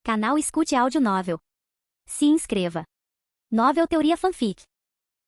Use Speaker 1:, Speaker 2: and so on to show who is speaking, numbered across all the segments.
Speaker 1: Canal Escute Áudio Novel. Se inscreva. Novel Teoria Fanfic.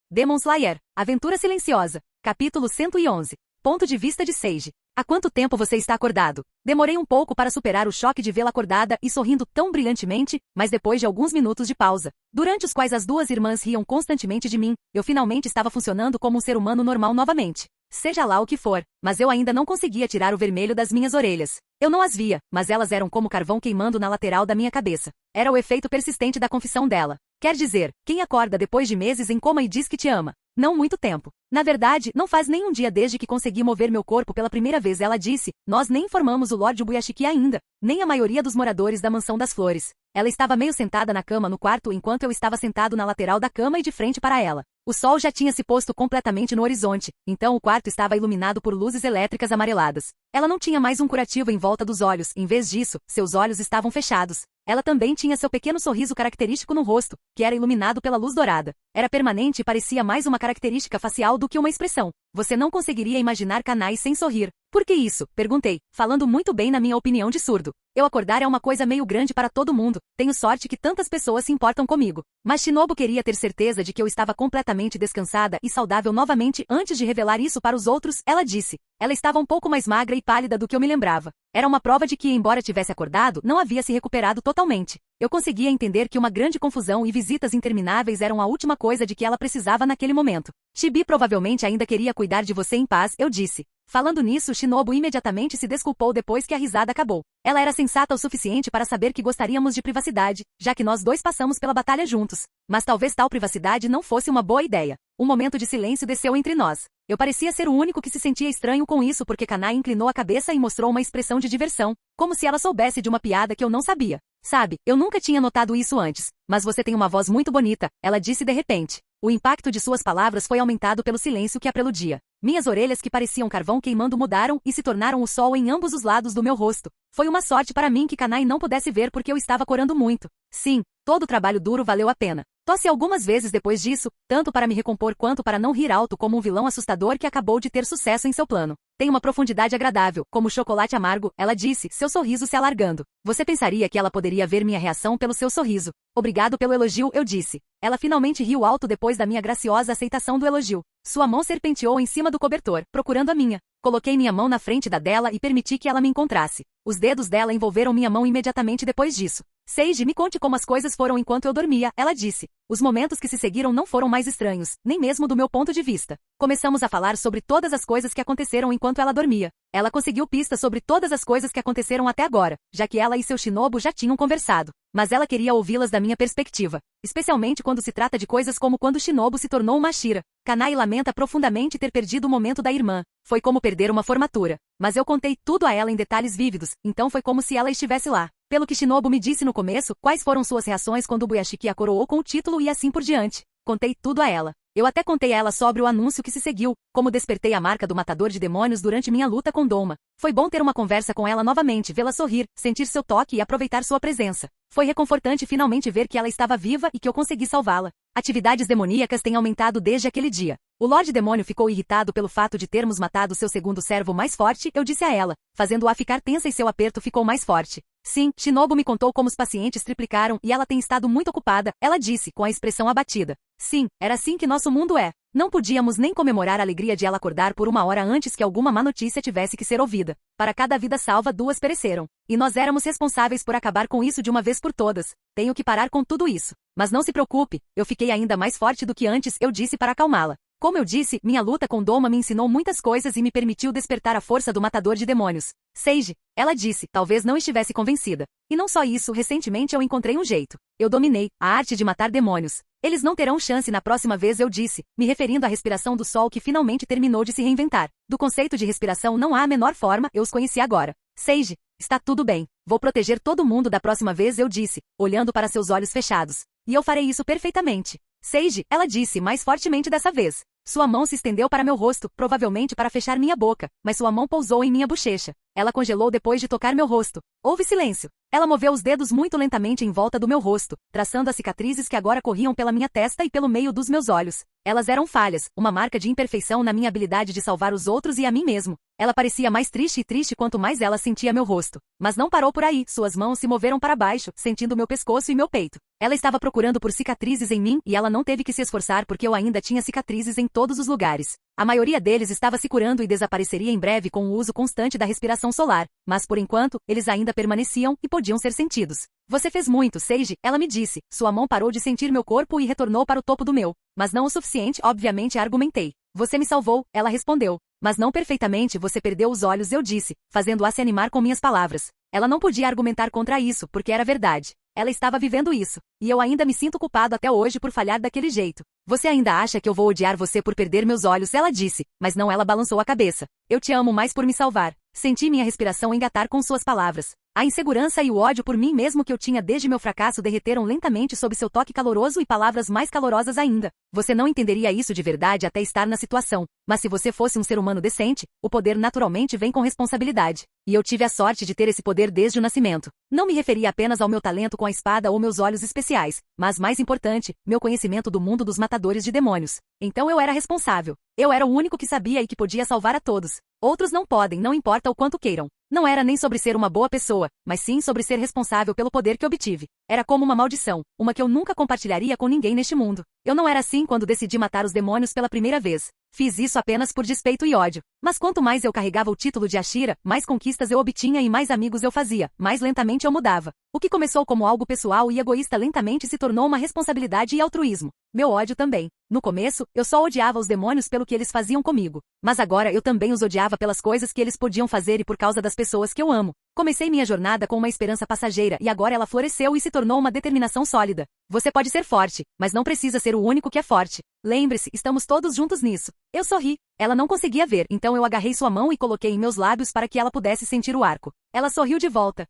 Speaker 2: Demon Slayer, Aventura Silenciosa, capítulo 111. Ponto de vista de Seiji. Há quanto tempo você está acordado? Demorei um pouco para superar o choque de vê-la acordada e sorrindo tão brilhantemente, mas depois de alguns minutos de pausa, durante os quais as duas irmãs riam constantemente de mim, eu finalmente estava funcionando como um ser humano normal novamente. Seja lá o que for, mas eu ainda não conseguia tirar o vermelho das minhas orelhas. Eu não as via, mas elas eram como carvão queimando na lateral da minha cabeça. Era o efeito persistente da confissão dela. Quer dizer, quem acorda depois de meses em coma e diz que te ama? Não muito tempo. Na verdade, não faz nem um dia desde que consegui mover meu corpo pela primeira vez, ela disse. Nós nem informamos o Lord Ubuyashiki ainda, nem a maioria dos moradores da Mansão das Flores. Ela estava meio sentada na cama no quarto enquanto eu estava sentado na lateral da cama e de frente para ela. O sol já tinha se posto completamente no horizonte, então o quarto estava iluminado por luzes elétricas amareladas. Ela não tinha mais um curativo em volta dos olhos, em vez disso, seus olhos estavam fechados. Ela também tinha seu pequeno sorriso característico no rosto, que era iluminado pela luz dourada. Era permanente e parecia mais uma característica facial do que uma expressão. Você não conseguiria imaginar Kanai sem sorrir. Por que isso? Perguntei, falando muito bem na minha opinião de surdo. Eu acordar é uma coisa meio grande para todo mundo, tenho sorte que tantas pessoas se importam comigo. Mas Shinobu queria ter certeza de que eu estava completamente descansada e saudável novamente antes de revelar isso para os outros, ela disse. Ela estava um pouco mais magra e pálida do que eu me lembrava. Era uma prova de que, embora tivesse acordado, não havia se recuperado totalmente. Eu conseguia entender que uma grande confusão e visitas intermináveis eram a última coisa de que ela precisava naquele momento. Chibi provavelmente ainda queria cuidar de você em paz, eu disse. Falando nisso, Shinobu imediatamente se desculpou depois que a risada acabou. Ela era sensata o suficiente para saber que gostaríamos de privacidade, já que nós dois passamos pela batalha juntos. Mas talvez tal privacidade não fosse uma boa ideia. Um momento de silêncio desceu entre nós. Eu parecia ser o único que se sentia estranho com isso porque Kanai inclinou a cabeça e mostrou uma expressão de diversão, como se ela soubesse de uma piada que eu não sabia. Sabe, eu nunca tinha notado isso antes, mas você tem uma voz muito bonita, ela disse de repente. O impacto de suas palavras foi aumentado pelo silêncio que a preludia. Minhas orelhas que pareciam carvão queimando mudaram e se tornaram o sol em ambos os lados do meu rosto. Foi uma sorte para mim que Kanai não pudesse ver porque eu estava corando muito. Sim, todo o trabalho duro valeu a pena. Tosse algumas vezes depois disso, tanto para me recompor quanto para não rir alto como um vilão assustador que acabou de ter sucesso em seu plano. Tem uma profundidade agradável, como chocolate amargo, ela disse, seu sorriso se alargando. Você pensaria que ela poderia ver minha reação pelo seu sorriso. Obrigado pelo elogio, eu disse. Ela finalmente riu alto depois da minha graciosa aceitação do elogio. Sua mão serpenteou em cima do cobertor, procurando a minha. Coloquei minha mão na frente da dela e permiti que ela me encontrasse. Os dedos dela envolveram minha mão imediatamente depois disso. Seiji, me conte como as coisas foram enquanto eu dormia, ela disse. Os momentos que se seguiram não foram mais estranhos, nem mesmo do meu ponto de vista. Começamos a falar sobre todas as coisas que aconteceram enquanto ela dormia. Ela conseguiu pistas sobre todas as coisas que aconteceram até agora, já que ela e seu Shinobu já tinham conversado. Mas ela queria ouvi-las da minha perspectiva. Especialmente quando se trata de coisas como quando Shinobu se tornou uma Ashira. Kanai lamenta profundamente ter perdido o momento da irmã. Foi como perder uma formatura. Mas eu contei tudo a ela em detalhes vívidos, então foi como se ela estivesse lá. Pelo que Shinobu me disse no começo, quais foram suas reações quando Ubuyashiki a coroou com o título e assim por diante. Contei tudo a ela. Eu até contei a ela sobre o anúncio que se seguiu, como despertei a marca do matador de demônios durante minha luta com Doma. Foi bom ter uma conversa com ela novamente, vê-la sorrir, sentir seu toque e aproveitar sua presença. Foi reconfortante finalmente ver que ela estava viva e que eu consegui salvá-la. Atividades demoníacas têm aumentado desde aquele dia. O Lorde Demônio ficou irritado pelo fato de termos matado seu segundo servo mais forte, eu disse a ela, fazendo-a ficar tensa e seu aperto ficou mais forte. Sim, Shinobu me contou como os pacientes triplicaram e ela tem estado muito ocupada, ela disse, com a expressão abatida. Sim, era assim que nosso mundo é. Não podíamos nem comemorar a alegria de ela acordar por uma hora antes que alguma má notícia tivesse que ser ouvida. Para cada vida salva, 2 pereceram. E nós éramos responsáveis por acabar com isso de uma vez por todas. Tenho que parar com tudo isso. Mas não se preocupe, eu fiquei ainda mais forte do que antes, eu disse para acalmá-la. Como eu disse, minha luta com Doma me ensinou muitas coisas e me permitiu despertar a força do matador de demônios. Seiji, ela disse, talvez não estivesse convencida. E não só isso, recentemente eu encontrei um jeito. Eu dominei a arte de matar demônios. Eles não terão chance na próxima vez, eu disse, me referindo à respiração do sol que finalmente terminou de se reinventar. Do conceito de respiração não há a menor forma, eu os conheci agora. Seiji, está tudo bem. Vou proteger todo mundo da próxima vez, eu disse, olhando para seus olhos fechados. E eu farei isso perfeitamente. Seiji, ela disse mais fortemente dessa vez. Sua mão se estendeu para meu rosto, provavelmente para fechar minha boca, mas sua mão pousou em minha bochecha. Ela congelou depois de tocar meu rosto. Houve silêncio. Ela moveu os dedos muito lentamente em volta do meu rosto, traçando as cicatrizes que agora corriam pela minha testa e pelo meio dos meus olhos. Elas eram falhas, uma marca de imperfeição na minha habilidade de salvar os outros e a mim mesmo. Ela parecia mais triste e triste quanto mais ela sentia meu rosto. Mas não parou por aí, suas mãos se moveram para baixo, sentindo meu pescoço e meu peito. Ela estava procurando por cicatrizes em mim e ela não teve que se esforçar porque eu ainda tinha cicatrizes em todos os lugares. A maioria deles estava se curando e desapareceria em breve com o uso constante da respiração solar, mas por enquanto, eles ainda permaneciam e podiam ser sentidos. Você fez muito, Sage, ela me disse. Sua mão parou de sentir meu corpo e retornou para o topo do meu. Mas não o suficiente, obviamente, argumentei. Você me salvou, ela respondeu. Mas não perfeitamente, você perdeu os olhos, eu disse, fazendo-a se animar com minhas palavras. Ela não podia argumentar contra isso, porque era verdade. Ela estava vivendo isso. E eu ainda me sinto culpado até hoje por falhar daquele jeito. Você ainda acha que eu vou odiar você por perder meus olhos, ela disse, mas não, ela balançou a cabeça. Eu te amo mais por me salvar. Senti minha respiração engatar com suas palavras. A insegurança e o ódio por mim mesmo que eu tinha desde meu fracasso derreteram lentamente sob seu toque caloroso e palavras mais calorosas ainda. Você não entenderia isso de verdade até estar na situação. Mas se você fosse um ser humano decente, o poder naturalmente vem com responsabilidade. E eu tive a sorte de ter esse poder desde o nascimento. Não me referia apenas ao meu talento com a espada ou meus olhos especiais, mas mais importante, meu conhecimento do mundo dos matadores de demônios. Então eu era responsável. Eu era o único que sabia e que podia salvar a todos. Outros não podem, não importa o quanto queiram. Não era nem sobre ser uma boa pessoa, mas sim sobre ser responsável pelo poder que obtive. Era como uma maldição, uma que eu nunca compartilharia com ninguém neste mundo. Eu não era assim quando decidi matar os demônios pela primeira vez. Fiz isso apenas por despeito e ódio. Mas quanto mais eu carregava o título de Ashira, mais conquistas eu obtinha e mais amigos eu fazia, mais lentamente eu mudava. O que começou como algo pessoal e egoísta lentamente se tornou uma responsabilidade e altruísmo. Meu ódio também. No começo, eu só odiava os demônios pelo que eles faziam comigo. Mas agora eu também os odiava pelas coisas que eles podiam fazer e por causa das pessoas que eu amo. Comecei minha jornada com uma esperança passageira e agora ela floresceu e se tornou uma determinação sólida. Você pode ser forte, mas não precisa ser o único que é forte. Lembre-se, estamos todos juntos nisso. Eu sorri. Ela não conseguia ver, então eu agarrei sua mão e coloquei em meus lábios para que ela pudesse sentir o arco. Ela sorriu de volta.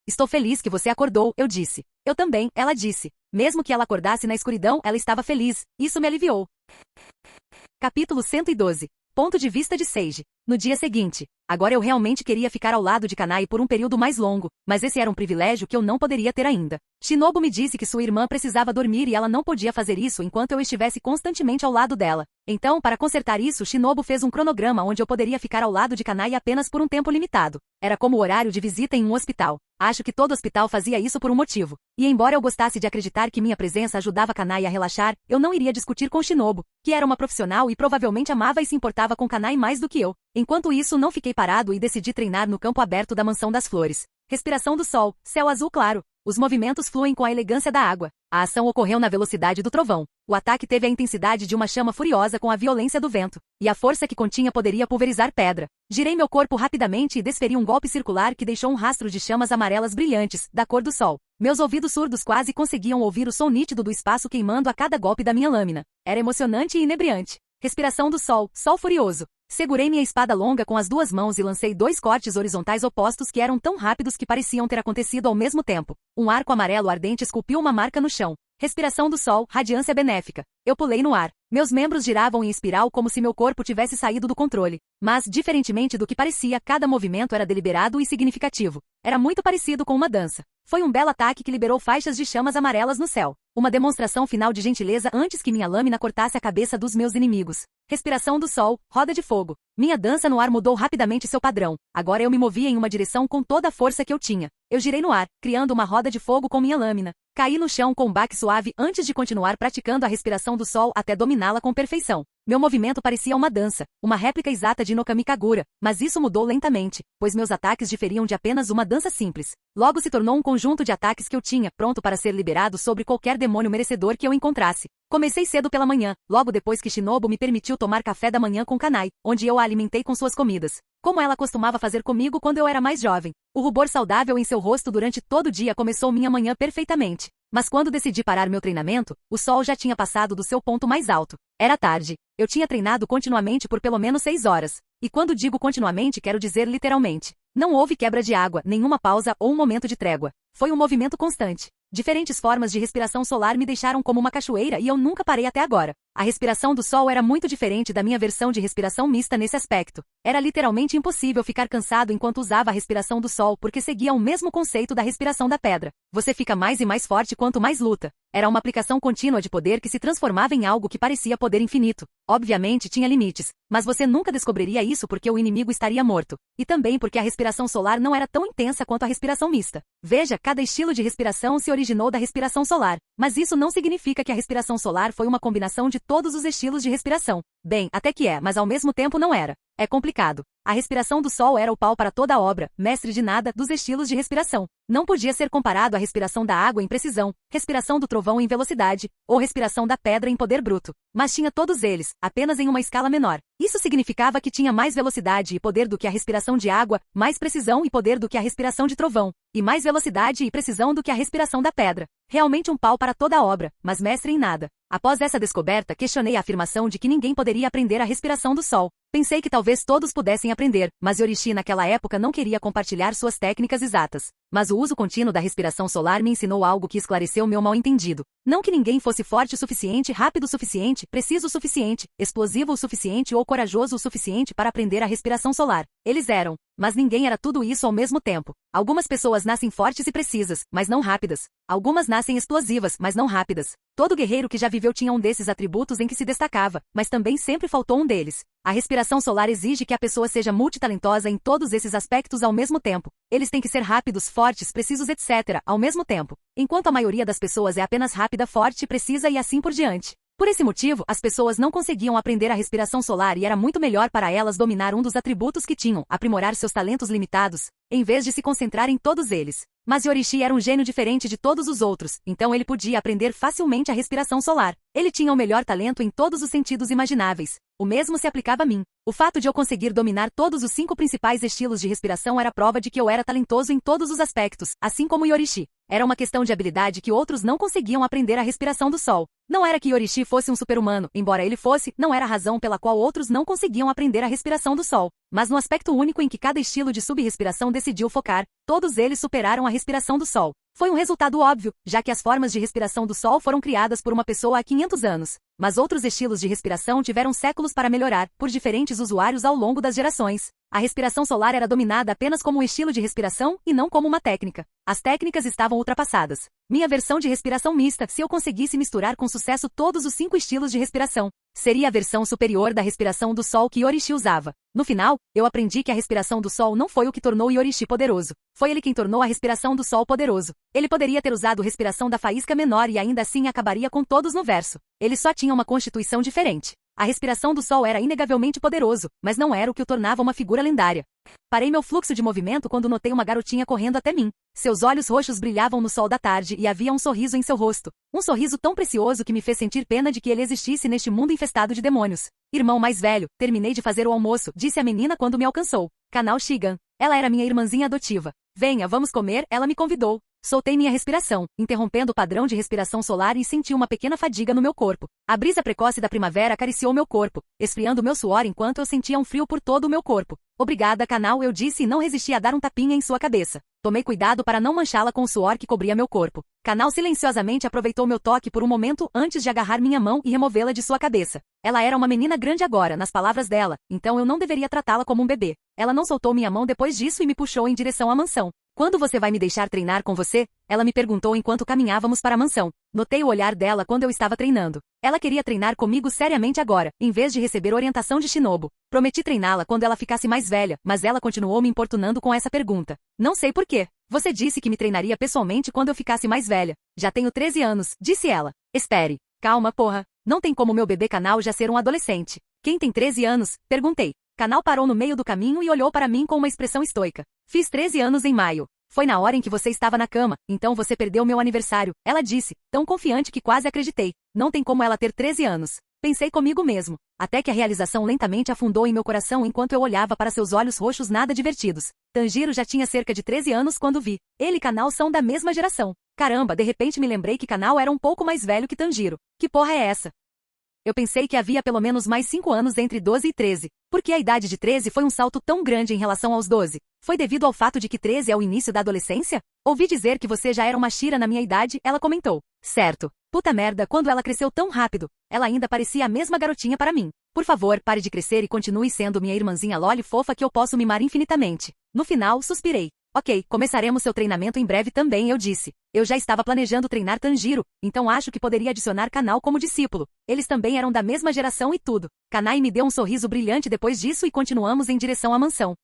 Speaker 2: Estou feliz que você acordou, eu disse. Eu também, ela disse. Mesmo que ela acordasse na escuridão, ela estava feliz. Isso me aliviou. Capítulo 112. Ponto de vista de Sage. No dia seguinte. Agora eu realmente queria ficar ao lado de Kanai por um período mais longo, mas esse era um privilégio que eu não poderia ter ainda. Shinobu me disse que sua irmã precisava dormir e ela não podia fazer isso enquanto eu estivesse constantemente ao lado dela. Então, para consertar isso, Shinobu fez um cronograma onde eu poderia ficar ao lado de Kanai apenas por um tempo limitado. Era como o horário de visita em um hospital. Acho que todo hospital fazia isso por um motivo. E embora eu gostasse de acreditar que minha presença ajudava Kanai a relaxar, eu não iria discutir com Shinobu, que era uma profissional e provavelmente amava e se importava com Kanai mais do que eu. Enquanto isso, não fiquei parado e decidi treinar no campo aberto da Mansão das Flores. Respiração do sol, céu azul claro. Os movimentos fluem com a elegância da água. A ação ocorreu na velocidade do trovão. O ataque teve a intensidade de uma chama furiosa com a violência do vento. E a força que continha poderia pulverizar pedra. Girei meu corpo rapidamente e desferi um golpe circular que deixou um rastro de chamas amarelas brilhantes, da cor do sol. Meus ouvidos surdos quase conseguiam ouvir o som nítido do espaço queimando a cada golpe da minha lâmina. Era emocionante e inebriante. Respiração do sol, sol furioso. Segurei minha espada longa com as duas mãos e lancei 2 cortes horizontais opostos que eram tão rápidos que pareciam ter acontecido ao mesmo tempo. Um arco amarelo ardente esculpiu uma marca no chão. Respiração do sol, radiância benéfica. Eu pulei no ar. Meus membros giravam em espiral como se meu corpo tivesse saído do controle. Mas, diferentemente do que parecia, cada movimento era deliberado e significativo. Era muito parecido com uma dança. Foi um belo ataque que liberou faixas de chamas amarelas no céu. Uma demonstração final de gentileza antes que minha lâmina cortasse a cabeça dos meus inimigos. Respiração do sol, roda de fogo. Minha dança no ar mudou rapidamente seu padrão. Agora eu me movia em uma direção com toda a força que eu tinha. Eu girei no ar, criando uma roda de fogo com minha lâmina. Caí no chão com um baque suave antes de continuar praticando a respiração do sol até dominá-la com perfeição. Meu movimento parecia uma dança, uma réplica exata de Nokami Kagura, mas isso mudou lentamente, pois meus ataques diferiam de apenas uma dança simples. Logo se tornou um conjunto de ataques que eu tinha, pronto para ser liberado sobre qualquer demônio merecedor que eu encontrasse. Comecei cedo pela manhã, logo depois que Shinobu me permitiu tomar café da manhã com Kanai, onde eu a alimentei com suas comidas. Como ela costumava fazer comigo quando eu era mais jovem. O rubor saudável em seu rosto durante todo o dia começou minha manhã perfeitamente. Mas quando decidi parar meu treinamento, o sol já tinha passado do seu ponto mais alto. Era tarde. Eu tinha treinado continuamente por pelo menos 6 horas. E quando digo continuamente, quero dizer literalmente. Não houve quebra de água, nenhuma pausa ou um momento de trégua. Foi um movimento constante. Diferentes formas de respiração solar me deixaram como uma cachoeira e eu nunca parei até agora. A respiração do Sol era muito diferente da minha versão de respiração mista nesse aspecto. Era literalmente impossível ficar cansado enquanto usava a respiração do Sol porque seguia o mesmo conceito da respiração da pedra. Você fica mais e mais forte quanto mais luta. Era uma aplicação contínua de poder que se transformava em algo que parecia poder infinito. Obviamente tinha limites, mas você nunca descobriria isso porque o inimigo estaria morto. E também porque a respiração solar não era tão intensa quanto a respiração mista. Veja, cada estilo de respiração se originou da respiração solar. Mas isso não significa que a respiração solar foi uma combinação de todos os estilos de respiração. Bem, até que é, mas ao mesmo tempo não era. É complicado. A respiração do Sol era o pau para toda a obra, mestre de nada, dos estilos de respiração. Não podia ser comparado à respiração da água em precisão, respiração do trovão em velocidade, ou respiração da pedra em poder bruto. Mas tinha todos eles, apenas em uma escala menor. Isso significava que tinha mais velocidade e poder do que a respiração de água, mais precisão e poder do que a respiração de trovão, e mais velocidade e precisão do que a respiração da pedra. Realmente um pau para toda a obra, mas mestre em nada. Após essa descoberta, questionei a afirmação de que ninguém poderia aprender a respiração do Sol. Pensei que talvez todos pudessem aprender, mas Yorishi naquela época não queria compartilhar suas técnicas exatas. Mas o uso contínuo da respiração solar me ensinou algo que esclareceu meu mal-entendido. Não que ninguém fosse forte o suficiente, rápido o suficiente, preciso o suficiente, explosivo o suficiente ou corajoso o suficiente para aprender a respiração solar. Eles eram. Mas ninguém era tudo isso ao mesmo tempo. Algumas pessoas nascem fortes e precisas, mas não rápidas. Algumas nascem explosivas, mas não rápidas. Todo guerreiro que já viveu tinha um desses atributos em que se destacava, mas também sempre faltou um deles. A respiração solar exige que a pessoa seja multitalentosa em todos esses aspectos ao mesmo tempo. Eles têm que ser rápidos, fortes, precisos, etc., ao mesmo tempo. Enquanto a maioria das pessoas é apenas rápida, forte, precisa e assim por diante. Por esse motivo, as pessoas não conseguiam aprender a respiração solar e era muito melhor para elas dominar um dos atributos que tinham, aprimorar seus talentos limitados, em vez de se concentrar em todos eles. Mas Yorishi era um gênio diferente de todos os outros, então ele podia aprender facilmente a respiração solar. Ele tinha o melhor talento em todos os sentidos imagináveis. O mesmo se aplicava a mim. O fato de eu conseguir dominar todos os 5 principais estilos de respiração era prova de que eu era talentoso em todos os aspectos, assim como Yorishi. Era uma questão de habilidade que outros não conseguiam aprender a respiração do Sol. Não era que Yorishi fosse um super-humano, embora ele fosse, não era a razão pela qual outros não conseguiam aprender a respiração do Sol. Mas no aspecto único em que cada estilo de subrespiração decidiu focar, todos eles superaram a respiração do Sol. Foi um resultado óbvio, já que as formas de respiração do Sol foram criadas por uma pessoa há 500 anos. Mas outros estilos de respiração tiveram séculos para melhorar, por diferentes usuários ao longo das gerações. A respiração solar era dominada apenas como um estilo de respiração e não como uma técnica. As técnicas estavam ultrapassadas. Minha versão de respiração mista, se eu conseguisse misturar com sucesso todos os 5 estilos de respiração, seria a versão superior da respiração do Sol que Yorishi usava. No final, eu aprendi que a respiração do Sol não foi o que tornou Yorishi poderoso. Foi ele quem tornou a respiração do Sol poderoso. Ele poderia ter usado a respiração da faísca menor e ainda assim acabaria com todos no verso. Ele só tinha uma constituição diferente. A respiração do Sol era inegavelmente poderoso, mas não era o que o tornava uma figura lendária. Parei meu fluxo de movimento quando notei uma garotinha correndo até mim. Seus olhos roxos brilhavam no sol da tarde e havia um sorriso em seu rosto. Um sorriso tão precioso que me fez sentir pena de que ele existisse neste mundo infestado de demônios. Irmão mais velho, terminei de fazer o almoço, disse a menina quando me alcançou. Canal Shigan. Ela era minha irmãzinha adotiva. Venha, vamos comer, ela me convidou. Soltei minha respiração, interrompendo o padrão de respiração solar e senti uma pequena fadiga no meu corpo. A brisa precoce da primavera acariciou meu corpo, esfriando meu suor enquanto eu sentia um frio por todo o meu corpo. Obrigada, Canal, eu disse e não resisti a dar um tapinha em sua cabeça. Tomei cuidado para não manchá-la com o suor que cobria meu corpo. Canal silenciosamente aproveitou meu toque por um momento antes de agarrar minha mão e removê-la de sua cabeça. Ela era uma menina grande agora, nas palavras dela, então eu não deveria tratá-la como um bebê. Ela não soltou minha mão depois disso e me puxou em direção à mansão. Quando você vai me deixar treinar com você? Ela me perguntou enquanto caminhávamos para a mansão. Notei o olhar dela quando eu estava treinando. Ela queria treinar comigo seriamente agora, em vez de receber orientação de Shinobu. Prometi treiná-la quando ela ficasse mais velha, mas ela continuou me importunando com essa pergunta. Não sei por quê. Você disse que me treinaria pessoalmente quando eu ficasse mais velha. Já tenho 13 anos, disse ela. Espere. Calma, porra. Não tem como meu bebê Canal já ser um adolescente. Quem tem 13 anos? Perguntei. Canal parou no meio do caminho e olhou para mim com uma expressão estoica. Fiz 13 anos em maio. Foi na hora em que você estava na cama, então você perdeu meu aniversário, ela disse, tão confiante que quase acreditei. Não tem como ela ter 13 anos. Pensei comigo mesmo, até que a realização lentamente afundou em meu coração enquanto eu olhava para seus olhos roxos nada divertidos. Tanjiro já tinha cerca de 13 anos quando vi. Ele e Canal são da mesma geração. Caramba, de repente me lembrei que Canal era um pouco mais velho que Tanjiro. Que porra é essa? Eu pensei que havia pelo menos mais 5 anos entre 12 e 13. Por que a idade de 13 foi um salto tão grande em relação aos 12? Foi devido ao fato de que 13 é o início da adolescência? Ouvi dizer que você já era uma Shira na minha idade, ela comentou. Certo. Puta merda, quando ela cresceu tão rápido, ela ainda parecia a mesma garotinha para mim. Por favor, pare de crescer e continue sendo minha irmãzinha loli fofa que eu posso mimar infinitamente. No final, suspirei. Ok, começaremos seu treinamento em breve também, eu disse. Eu já estava planejando treinar Tanjiro, então acho que poderia adicionar Kanai como discípulo. Eles também eram da mesma geração e tudo. Kanai me deu um sorriso brilhante depois disso e continuamos em direção à mansão.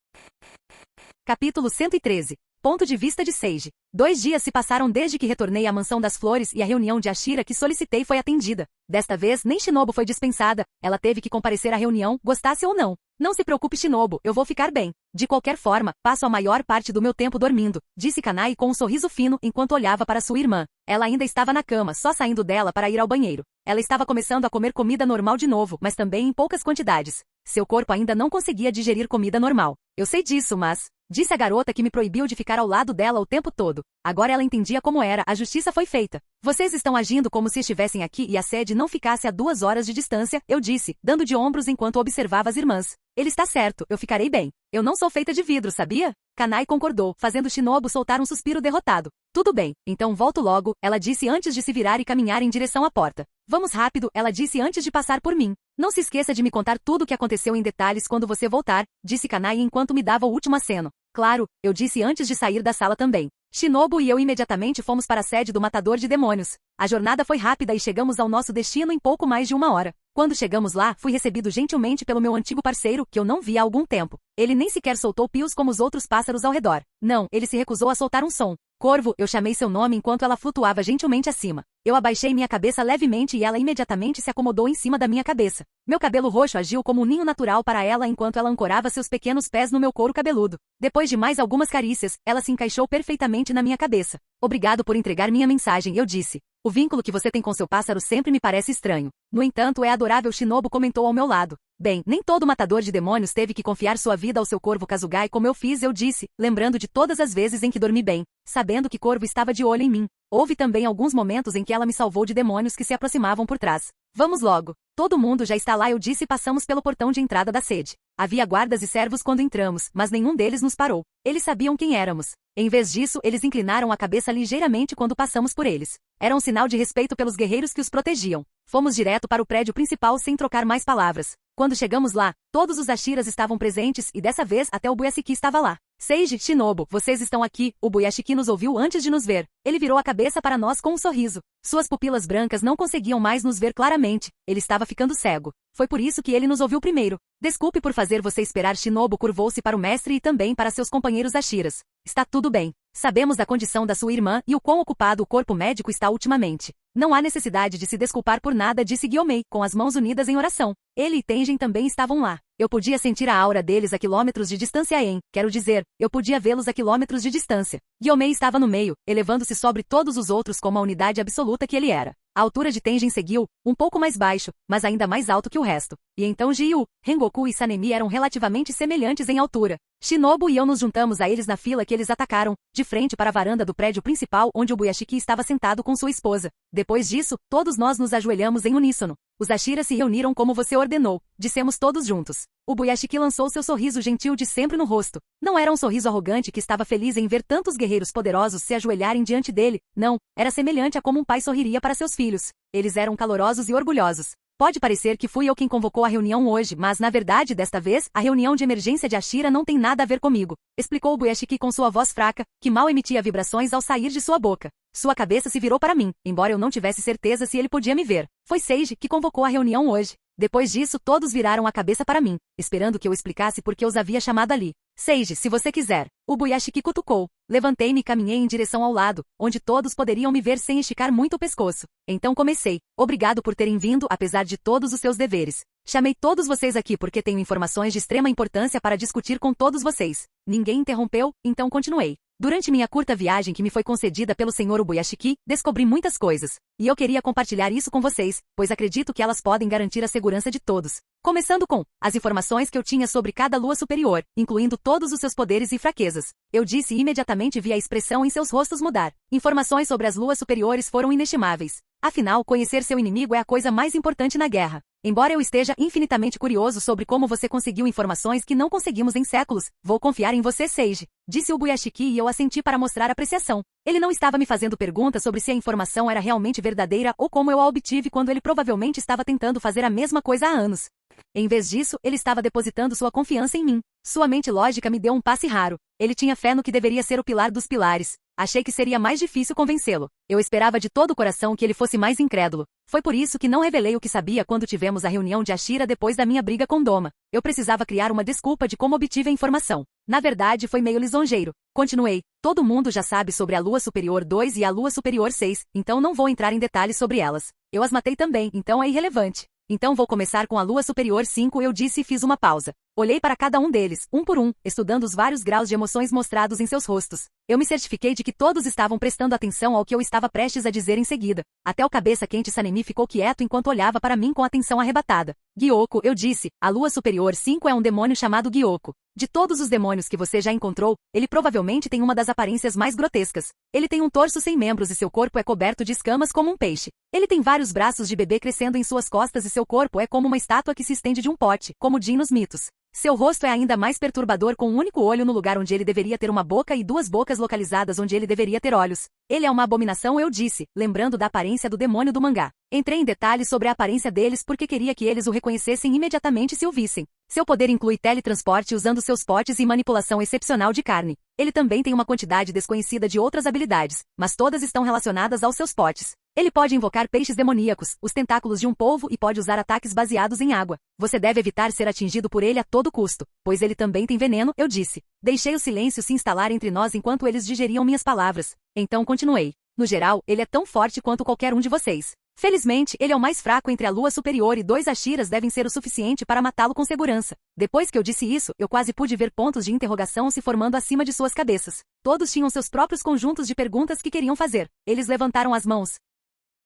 Speaker 2: Capítulo 113. Ponto de vista de Seiji. 2 dias se passaram desde que retornei à Mansão das Flores e a reunião de Ashira que solicitei foi atendida. Desta vez, nem Shinobu foi dispensada, ela teve que comparecer à reunião, gostasse ou não. Não se preocupe, Shinobu, eu vou ficar bem. De qualquer forma, passo a maior parte do meu tempo dormindo, disse Kanai com um sorriso fino enquanto olhava para sua irmã. Ela ainda estava na cama, só saindo dela para ir ao banheiro. Ela estava começando a comer comida normal de novo, mas também em poucas quantidades. Seu corpo ainda não conseguia digerir comida normal. Eu sei disso, mas... disse a garota que me proibiu de ficar ao lado dela o tempo todo. Agora ela entendia como era, a justiça foi feita. Vocês estão agindo como se estivessem aqui e a sede não ficasse a 2 horas de distância, eu disse, dando de ombros enquanto observava as irmãs. Ele está certo, eu ficarei bem. Eu não sou feita de vidro, sabia? Kanai concordou, fazendo Shinobu soltar um suspiro derrotado. Tudo bem, então volto logo, ela disse antes de se virar e caminhar em direção à porta. Vamos rápido, ela disse antes de passar por mim. Não se esqueça de me contar tudo o que aconteceu em detalhes quando você voltar, disse Kanai enquanto me dava o último aceno. Claro, eu disse antes de sair da sala também. Shinobu e eu imediatamente fomos para a sede do Matador de Demônios. A jornada foi rápida e chegamos ao nosso destino em pouco mais de 1 hora. Quando chegamos lá, fui recebido gentilmente pelo meu antigo parceiro, que eu não via há algum tempo. Ele nem sequer soltou pios como os outros pássaros ao redor. Não, ele se recusou a soltar um som. Corvo, eu chamei seu nome enquanto ela flutuava gentilmente acima. Eu abaixei minha cabeça levemente e ela imediatamente se acomodou em cima da minha cabeça. Meu cabelo roxo agiu como um ninho natural para ela enquanto ela ancorava seus pequenos pés no meu couro cabeludo. Depois de mais algumas carícias, ela se encaixou perfeitamente na minha cabeça. Obrigado por entregar minha mensagem, eu disse. O vínculo que você tem com seu pássaro sempre me parece estranho. No entanto, é adorável, Shinobu comentou ao meu lado. Bem, nem todo matador de demônios teve que confiar sua vida ao seu corvo Kazugai como eu fiz, eu disse, lembrando de todas as vezes em que dormi bem, sabendo que Corvo estava de olho em mim. Houve também alguns momentos em que ela me salvou de demônios que se aproximavam por trás. Vamos logo. Todo mundo já está lá, eu disse e passamos pelo portão de entrada da sede. Havia guardas e servos quando entramos, mas nenhum deles nos parou. Eles sabiam quem éramos. Em vez disso, eles inclinaram a cabeça ligeiramente quando passamos por eles. Era um sinal de respeito pelos guerreiros que os protegiam. Fomos direto para o prédio principal sem trocar mais palavras. Quando chegamos lá, todos os Ashiras estavam presentes e dessa vez até o Buyashiki estava lá. Seiji, Shinobu, vocês estão aqui, o Buyashiki nos ouviu antes de nos ver. Ele virou a cabeça para nós com um sorriso. Suas pupilas brancas não conseguiam mais nos ver claramente. Ele estava ficando cego. Foi por isso que ele nos ouviu primeiro. Desculpe por fazer você esperar, Shinobu curvou-se para o mestre e também para seus companheiros Ashiras. Está tudo bem. Sabemos da condição da sua irmã e o quão ocupado o corpo médico está ultimamente. Não há necessidade de se desculpar por nada, disse Gyomei, com as mãos unidas em oração. Ele e Tengen também estavam lá. Eu podia sentir a aura deles a quilômetros de distância quero dizer, eu podia vê-los a quilômetros de distância. Gyomei estava no meio, elevando-se sobre todos os outros como a unidade absoluta que ele era. A altura de Tengen seguiu, um pouco mais baixo, mas ainda mais alto que o resto. E então Ji-Yu, Rengoku e Sanemi eram relativamente semelhantes em altura. Shinobu e eu nos juntamos a eles na fila que eles atacaram, de frente para a varanda do prédio principal onde o Buyashiki estava sentado com sua esposa. Depois disso, todos nós nos ajoelhamos em uníssono. Os Ashiras se reuniram como você ordenou, dissemos todos juntos. O Buyashiki lançou seu sorriso gentil de sempre no rosto. Não era um sorriso arrogante que estava feliz em ver tantos guerreiros poderosos se ajoelharem diante dele, não, era semelhante a como um pai sorriria para seus filhos. Eles eram calorosos e orgulhosos. Pode parecer que fui eu quem convocou a reunião hoje, mas na verdade, desta vez, a reunião de emergência de Ashira não tem nada a ver comigo, explicou o Buyashiki com sua voz fraca, que mal emitia vibrações ao sair de sua boca. Sua cabeça se virou para mim, embora eu não tivesse certeza se ele podia me ver. Foi Seiji que convocou a reunião hoje. Depois disso, todos viraram a cabeça para mim, esperando que eu explicasse por que os havia chamado ali. Seiji, se você quiser. O Buyashiki cutucou. Levantei-me e caminhei em direção ao lado, onde todos poderiam me ver sem esticar muito o pescoço. Então comecei. Obrigado por terem vindo, apesar de todos os seus deveres. Chamei todos vocês aqui porque tenho informações de extrema importância para discutir com todos vocês. Ninguém interrompeu, então continuei. Durante minha curta viagem que me foi concedida pelo Sr. Buyashiki, descobri muitas coisas. E eu queria compartilhar isso com vocês, pois acredito que elas podem garantir a segurança de todos. Começando com as informações que eu tinha sobre cada lua superior, incluindo todos os seus poderes e fraquezas. Eu disse e imediatamente vi a expressão em seus rostos mudar. Informações sobre as luas superiores foram inestimáveis. Afinal, conhecer seu inimigo é a coisa mais importante na guerra. Embora eu esteja infinitamente curioso sobre como você conseguiu informações que não conseguimos em séculos, vou confiar em você, Seiji. Disse o Buyashiki e eu assenti para mostrar apreciação. Ele não estava me fazendo perguntas sobre se a informação era realmente verdadeira ou como eu a obtive quando ele provavelmente estava tentando fazer a mesma coisa há anos. Em vez disso, ele estava depositando sua confiança em mim. Sua mente lógica me deu um passe raro. Ele tinha fé no que deveria ser o pilar dos pilares. Achei que seria mais difícil convencê-lo. Eu esperava de todo o coração que ele fosse mais incrédulo. Foi por isso que não revelei o que sabia quando tivemos a reunião de Ashira depois da minha briga com Doma. Eu precisava criar uma desculpa de como obtive a informação. Na verdade, foi meio lisonjeiro. Continuei. Todo mundo já sabe sobre a Lua Superior 2 e a Lua Superior 6, então não vou entrar em detalhes sobre elas. Eu as matei também, então é irrelevante. Então vou começar com a Lua Superior 5, eu disse e fiz uma pausa. Olhei para cada um deles, um por um, estudando os vários graus de emoções mostrados em seus rostos. Eu me certifiquei de que todos estavam prestando atenção ao que eu estava prestes a dizer em seguida. Até o cabeça quente Sanemi ficou quieto enquanto olhava para mim com atenção arrebatada. Gyoko, eu disse, a Lua Superior 5 é um demônio chamado Gyoko. De todos os demônios que você já encontrou, ele provavelmente tem uma das aparências mais grotescas. Ele tem um torso sem membros e seu corpo é coberto de escamas como um peixe. Ele tem vários braços de bebê crescendo em suas costas e seu corpo é como uma estátua que se estende de um pote, como Jin nos mitos. Seu rosto é ainda mais perturbador com um único olho no lugar onde ele deveria ter uma boca e duas bocas localizadas onde ele deveria ter olhos. Ele é uma abominação, eu disse, lembrando da aparência do demônio do mangá. Entrei em detalhes sobre a aparência deles porque queria que eles o reconhecessem imediatamente se o vissem. Seu poder inclui teletransporte usando seus potes e manipulação excepcional de carne. Ele também tem uma quantidade desconhecida de outras habilidades, mas todas estão relacionadas aos seus potes. Ele pode invocar peixes demoníacos, os tentáculos de um polvo e pode usar ataques baseados em água. Você deve evitar ser atingido por ele a todo custo, pois ele também tem veneno, eu disse. Deixei o silêncio se instalar entre nós enquanto eles digeriam minhas palavras. Então continuei. No geral, ele é tão forte quanto qualquer um de vocês. Felizmente, ele é o mais fraco entre a Lua Superior e 2 Ashiras devem ser o suficiente para matá-lo com segurança. Depois que eu disse isso, eu quase pude ver pontos de interrogação se formando acima de suas cabeças. Todos tinham seus próprios conjuntos de perguntas que queriam fazer. Eles levantaram as mãos.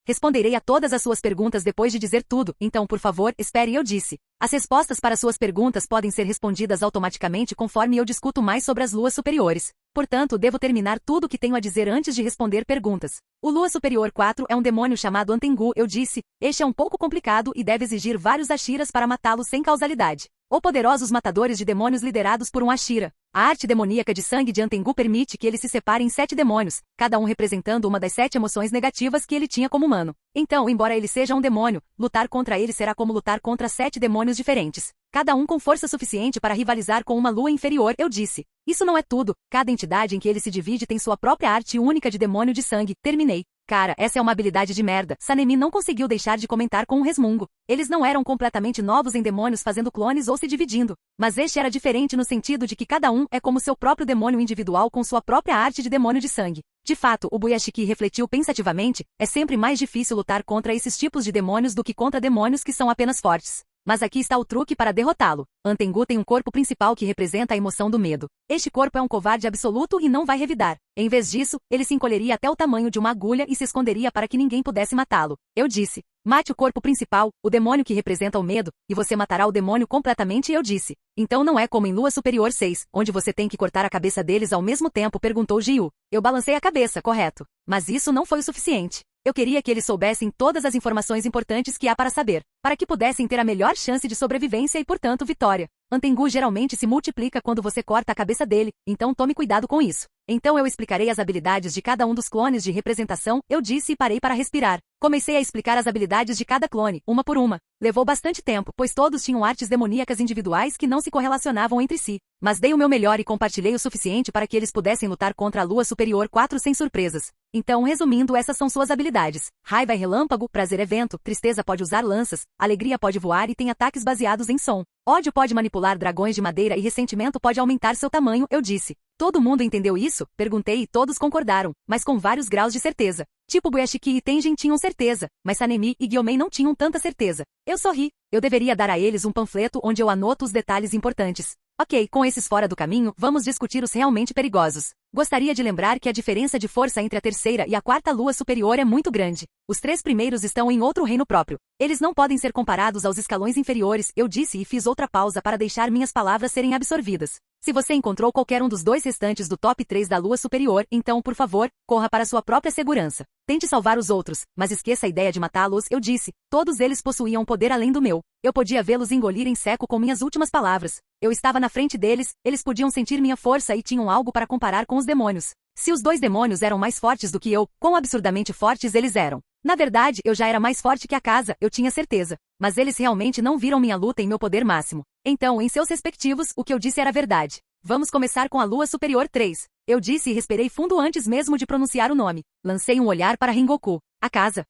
Speaker 2: Responderei a todas as suas perguntas depois de dizer tudo, então por favor, espere, eu disse. As respostas para suas perguntas podem ser respondidas automaticamente conforme eu discuto mais sobre as luas superiores. Portanto, devo terminar tudo o que tenho a dizer antes de responder perguntas. O Lua Superior 4 é um demônio chamado Antengu, eu disse. Este é um pouco complicado e deve exigir vários Ashiras para matá-lo sem causalidade. Ou poderosos matadores de demônios liderados por um Ashira. A arte demoníaca de sangue de Antengu permite que ele se separe em 7 demônios, cada um representando uma das 7 emoções negativas que ele tinha como humano. Então, embora ele seja um demônio, lutar contra ele será como lutar contra 7 demônios diferentes. Cada um com força suficiente para rivalizar com uma lua inferior, eu disse. Isso não é tudo, cada entidade em que ele se divide tem sua própria arte única de demônio de sangue, terminei. Cara, essa é uma habilidade de merda. Sanemi não conseguiu deixar de comentar com um resmungo. Eles não eram completamente novos em demônios fazendo clones ou se dividindo. Mas este era diferente no sentido de que cada um é como seu próprio demônio individual com sua própria arte de demônio de sangue. De fato, o Buyashiki refletiu pensativamente, é sempre mais difícil lutar contra esses tipos de demônios do que contra demônios que são apenas fortes. Mas aqui está o truque para derrotá-lo. Antengu tem um corpo principal que representa a emoção do medo. Este corpo é um covarde absoluto e não vai revidar. Em vez disso, ele se encolheria até o tamanho de uma agulha e se esconderia para que ninguém pudesse matá-lo. Eu disse. Mate o corpo principal, o demônio que representa o medo, e você matará o demônio completamente, eu disse. Então não é como em Lua Superior 6, onde você tem que cortar a cabeça deles ao mesmo tempo, perguntou Jiu. Eu balancei a cabeça, correto. Mas isso não foi o suficiente. Eu queria que eles soubessem todas as informações importantes que há para saber, para que pudessem ter a melhor chance de sobrevivência e, portanto, vitória. Antengu geralmente se multiplica quando você corta a cabeça dele, então tome cuidado com isso. Então eu explicarei as habilidades de cada um dos clones de representação, eu disse e parei para respirar. Comecei a explicar as habilidades de cada clone, uma por uma. Levou bastante tempo, pois todos tinham artes demoníacas individuais que não se correlacionavam entre si. Mas dei o meu melhor e compartilhei o suficiente para que eles pudessem lutar contra a Lua Superior 4 sem surpresas. Então, resumindo, essas são suas habilidades. Raiva é relâmpago, prazer é vento, tristeza pode usar lanças, alegria pode voar e tem ataques baseados em som. Ódio pode manipular dragões de madeira e ressentimento pode aumentar seu tamanho, eu disse. Todo mundo entendeu isso? Perguntei e todos concordaram, mas com vários graus de certeza. Tipo Buyashiki e Tenjin tinham certeza, mas Sanemi e Gyomei não tinham tanta certeza. Eu sorri. Eu deveria dar a eles um panfleto onde eu anoto os detalhes importantes. Ok, com esses fora do caminho, vamos discutir os realmente perigosos. Gostaria de lembrar que a diferença de força entre a terceira e a quarta lua superior é muito grande. Os 3 primeiros estão em outro reino próprio. Eles não podem ser comparados aos escalões inferiores, eu disse e fiz outra pausa para deixar minhas palavras serem absorvidas. Se você encontrou qualquer um dos dois restantes do top 3 da lua superior, então, por favor, corra para sua própria segurança. Tente salvar os outros, mas esqueça a ideia de matá-los, eu disse. Todos eles possuíam um poder além do meu. Eu podia vê-los engolir em seco com minhas últimas palavras. Eu estava na frente deles, eles podiam sentir minha força e tinham algo para comparar com os demônios. Se os dois demônios eram mais fortes do que eu, quão absurdamente fortes eles eram. Na verdade, eu já era mais forte que a casa, eu tinha certeza. Mas eles realmente não viram minha luta em meu poder máximo. Então, em seus respectivos, o que eu disse era verdade. Vamos começar com a Lua Superior 3. Eu disse e respirei fundo antes mesmo de pronunciar o nome. Lancei um olhar para Rengoku. A casa.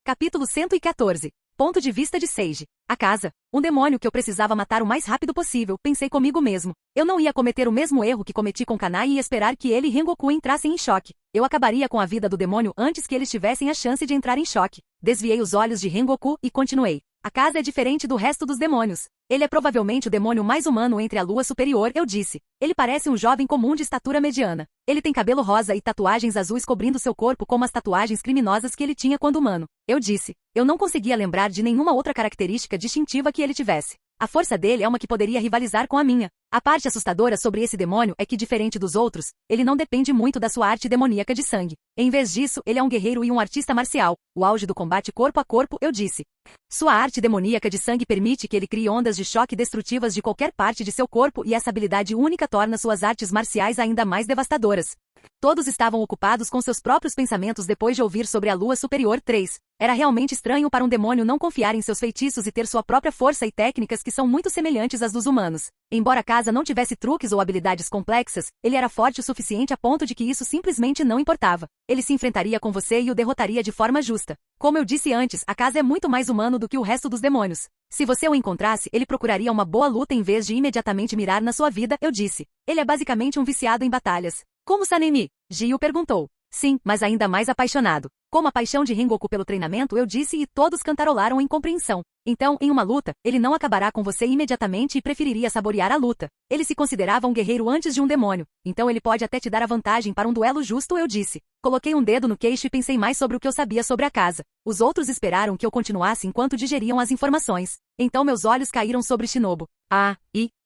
Speaker 2: Capítulo 114. Ponto de vista de Seiji. A casa. Um demônio que eu precisava matar o mais rápido possível, pensei comigo mesmo. Eu não ia cometer o mesmo erro que cometi com Kanai e esperar que ele e Rengoku entrassem em choque. Eu acabaria com a vida do demônio antes que eles tivessem a chance de entrar em choque. Desviei os olhos de Rengoku e continuei. A casa é diferente do resto dos demônios. Ele é provavelmente o demônio mais humano entre a lua superior, eu disse. Ele parece um jovem comum de estatura mediana. Ele tem cabelo rosa e tatuagens azuis cobrindo seu corpo como as tatuagens criminosas que ele tinha quando humano. Eu disse. Eu não conseguia lembrar de nenhuma outra característica distintiva que ele tivesse. A força dele é uma que poderia rivalizar com a minha. A parte assustadora sobre esse demônio é que, diferente dos outros, ele não depende muito da sua arte demoníaca de sangue. Em vez disso, ele é um guerreiro e um artista marcial. O auge do combate corpo a corpo, eu disse. Sua arte demoníaca de sangue permite que ele crie ondas de choque destrutivas de qualquer parte de seu corpo e essa habilidade única torna suas artes marciais ainda mais devastadoras. Todos estavam ocupados com seus próprios pensamentos depois de ouvir sobre a Lua Superior 3. Era realmente estranho para um demônio não confiar em seus feitiços e ter sua própria força e técnicas que são muito semelhantes às dos humanos. Embora a casa não tivesse truques ou habilidades complexas, ele era forte o suficiente a ponto de que isso simplesmente não importava. Ele se enfrentaria com você e o derrotaria de forma justa. Como eu disse antes, a casa é muito mais humano do que o resto dos demônios. Se você o encontrasse, ele procuraria uma boa luta em vez de imediatamente mirar na sua vida, eu disse. Ele é basicamente um viciado em batalhas. Como Sanemi? Gio perguntou. Sim, mas ainda mais apaixonado. Como a paixão de Rengoku pelo treinamento, eu disse e todos cantarolaram em compreensão. Então, em uma luta, ele não acabará com você imediatamente e preferiria saborear a luta. Ele se considerava um guerreiro antes de um demônio. Então ele pode até te dar a vantagem para um duelo justo, eu disse. Coloquei um dedo no queixo e pensei mais sobre o que eu sabia sobre a casa. Os outros esperaram que eu continuasse enquanto digeriam as informações. Então meus olhos caíram sobre Shinobu.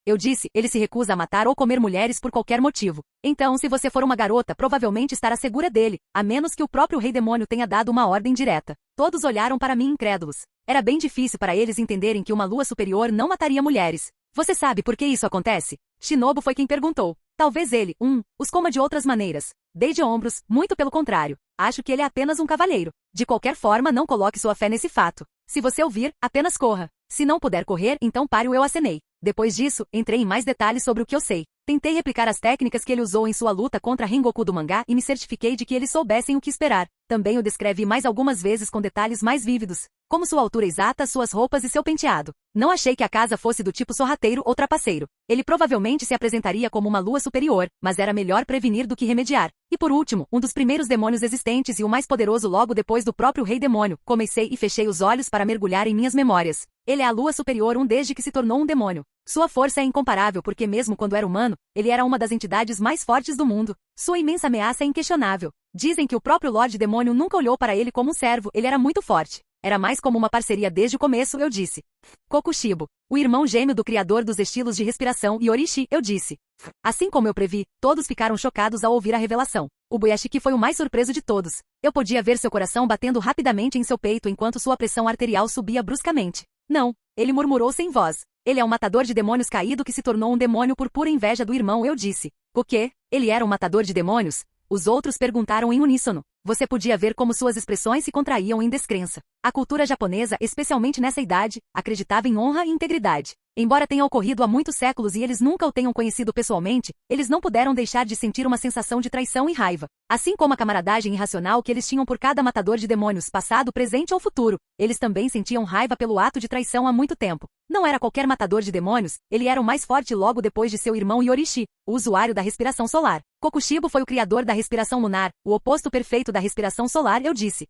Speaker 2: Eu disse, ele se recusa a matar ou comer mulheres por qualquer motivo. Então, se você for uma garota, provavelmente estará segura dele, a menos que o próprio rei demônio tenha dado uma ordem direta. Todos olharam para mim incrédulos. Era bem difícil para eles entenderem que uma lua superior não mataria mulheres. Você sabe por que isso acontece? Shinobu foi quem perguntou. Talvez ele, os coma de outras maneiras. Dei de ombros, muito pelo contrário. Acho que ele é apenas um cavalheiro. De qualquer forma, não coloque sua fé nesse fato. Se você ouvir, apenas corra. Se não puder correr, então pare, eu acenei. Depois disso, entrei em mais detalhes sobre o que eu sei. Tentei replicar as técnicas que ele usou em sua luta contra Rengoku do mangá e me certifiquei de que eles soubessem o que esperar. Também o descrevi mais algumas vezes com detalhes mais vívidos, como sua altura exata, suas roupas e seu penteado. Não achei que a casa fosse do tipo sorrateiro ou trapaceiro. Ele provavelmente se apresentaria como uma lua superior, mas era melhor prevenir do que remediar. E por último, um dos primeiros demônios existentes e o mais poderoso logo depois do próprio rei demônio. Comecei e fechei os olhos para mergulhar em minhas memórias. Ele é a lua superior desde que se tornou um demônio. Sua força é incomparável porque mesmo quando era humano, ele era uma das entidades mais fortes do mundo. Sua imensa ameaça é inquestionável. Dizem que o próprio Lorde Demônio nunca olhou para ele como um servo, ele era muito forte. Era mais como uma parceria desde o começo, eu disse. Kokushibo, o irmão gêmeo do criador dos estilos de respiração e Orishi, eu disse. Assim como eu previ, todos ficaram chocados ao ouvir a revelação. O Boyashiki foi o mais surpreso de todos. Eu podia ver seu coração batendo rapidamente em seu peito enquanto sua pressão arterial subia bruscamente. Não, ele murmurou sem voz. Ele é um matador de demônios caído que se tornou um demônio por pura inveja do irmão, eu disse. O quê? Ele era um matador de demônios? Os outros perguntaram em uníssono. Você podia ver como suas expressões se contraíam em descrença. A cultura japonesa, especialmente nessa idade, acreditava em honra e integridade. Embora tenha ocorrido há muitos séculos e eles nunca o tenham conhecido pessoalmente, eles não puderam deixar de sentir uma sensação de traição e raiva. Assim como a camaradagem irracional que eles tinham por cada matador de demônios, passado, presente ou futuro, eles também sentiam raiva pelo ato de traição há muito tempo. Não era qualquer matador de demônios, ele era o mais forte logo depois de seu irmão Yorishi, o usuário da respiração solar. Kokushibo foi o criador da respiração lunar, o oposto perfeito da respiração solar, eu disse.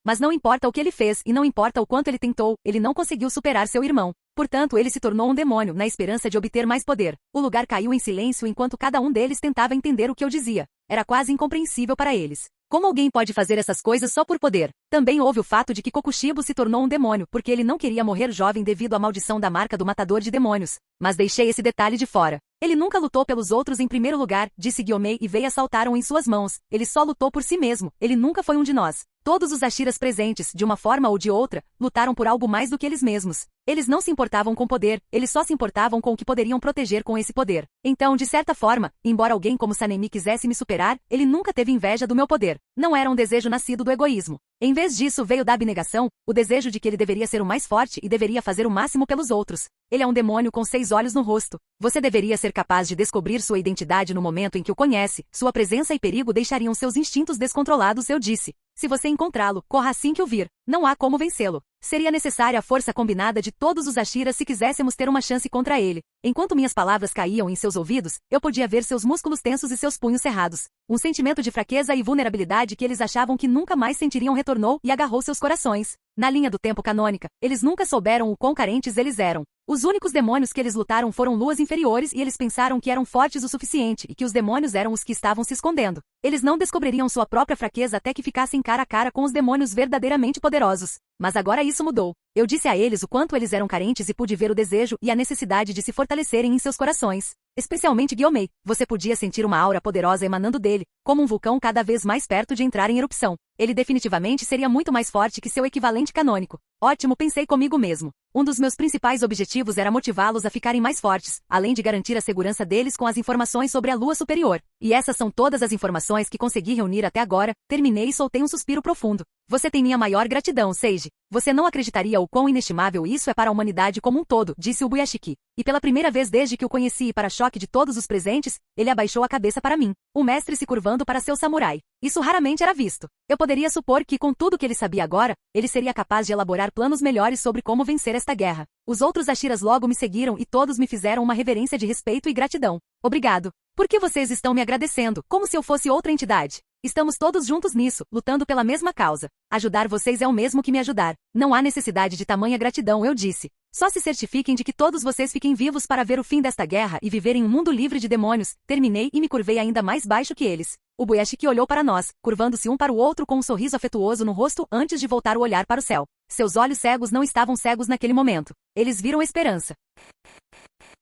Speaker 2: Mas não importa o que ele fez e não importa o quanto ele tentou, ele não conseguiu superar seu irmão. Portanto, ele se tornou um demônio, na esperança de obter mais poder. O lugar caiu em silêncio enquanto cada um deles tentava entender o que eu dizia. Era quase incompreensível para eles. Como alguém pode fazer essas coisas só por poder? Também houve o fato de que Kokushibo se tornou um demônio, porque ele não queria morrer jovem devido à maldição da marca do matador de demônios. Mas deixei esse detalhe de fora. Ele nunca lutou pelos outros em primeiro lugar, disse Gyomei, e Veias saltaram em suas mãos. Ele só lutou por si mesmo, ele nunca foi um de nós. Todos os Ashiras presentes, de uma forma ou de outra, lutaram por algo mais do que eles mesmos. Eles não se importavam com poder, eles só se importavam com o que poderiam proteger com esse poder. Então, de certa forma, embora alguém como Sanemi quisesse me superar, ele nunca teve inveja do meu poder. Não era um desejo nascido do egoísmo. Em vez disso veio da abnegação, o desejo de que ele deveria ser o mais forte e deveria fazer o máximo pelos outros. Ele é um demônio com 6 olhos no rosto. Você deveria ser capaz de descobrir sua identidade no momento em que o conhece. Sua presença e perigo deixariam seus instintos descontrolados, eu disse. Se você encontrá-lo, corra assim que o vir. Não há como vencê-lo. Seria necessária a força combinada de todos os Ashiras se quiséssemos ter uma chance contra ele. Enquanto minhas palavras caíam em seus ouvidos, eu podia ver seus músculos tensos e seus punhos cerrados. Um sentimento de fraqueza e vulnerabilidade que eles achavam que nunca mais sentiriam retornou e agarrou seus corações. Na linha do tempo canônica, eles nunca souberam o quão carentes eles eram. Os únicos demônios que eles lutaram foram luas inferiores e eles pensaram que eram fortes o suficiente e que os demônios eram os que estavam se escondendo. Eles não descobririam sua própria fraqueza até que ficassem cara a cara com os demônios verdadeiramente poderosos. Mas agora isso mudou. Eu disse a eles o quanto eles eram carentes e pude ver o desejo e a necessidade de se fortalecerem em seus corações. Especialmente Gyomei. Você podia sentir uma aura poderosa emanando dele, como um vulcão cada vez mais perto de entrar em erupção. Ele definitivamente seria muito mais forte que seu equivalente canônico. Ótimo, pensei comigo mesmo. Um dos meus principais objetivos era motivá-los a ficarem mais fortes, além de garantir a segurança deles com as informações sobre a lua superior. E essas são todas as informações que consegui reunir até agora. Terminei e soltei um suspiro profundo. Você tem minha maior gratidão, Seiji. Você não acreditaria o quão inestimável isso é para a humanidade como um todo, disse o Buyashiki. E pela primeira vez desde que o conheci e para choque de todos os presentes, ele abaixou a cabeça para mim, o mestre se curvando para seu samurai. Isso raramente era visto. Eu poderia supor que, com tudo que ele sabia agora, ele seria capaz de elaborar planos melhores sobre como vencer esta guerra. Os outros Ashiras logo me seguiram e todos me fizeram uma reverência de respeito e gratidão. Obrigado. Por que vocês estão me agradecendo, como se eu fosse outra entidade? Estamos todos juntos nisso, lutando pela mesma causa. Ajudar vocês é o mesmo que me ajudar. Não há necessidade de tamanha gratidão, eu disse. Só se certifiquem de que todos vocês fiquem vivos para ver o fim desta guerra e viver em um mundo livre de demônios. Terminei e me curvei ainda mais baixo que eles. O Buyashiki olhou para nós, curvando-se um para o outro com um sorriso afetuoso no rosto antes de voltar o olhar para o céu. Seus olhos cegos não estavam cegos naquele momento. Eles viram esperança.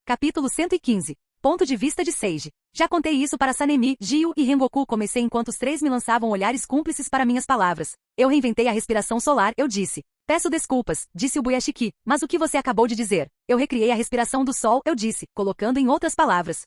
Speaker 2: Capítulo 115. Ponto de vista de Seiji. Já contei isso para Sanemi, Gyu e Rengoku. Comecei enquanto os 3 me lançavam olhares cúmplices para minhas palavras. Eu reinventei a respiração solar, eu disse. Peço desculpas, disse o Buyashiki, mas o que você acabou de dizer? Eu recriei a respiração do sol, eu disse, colocando em outras palavras.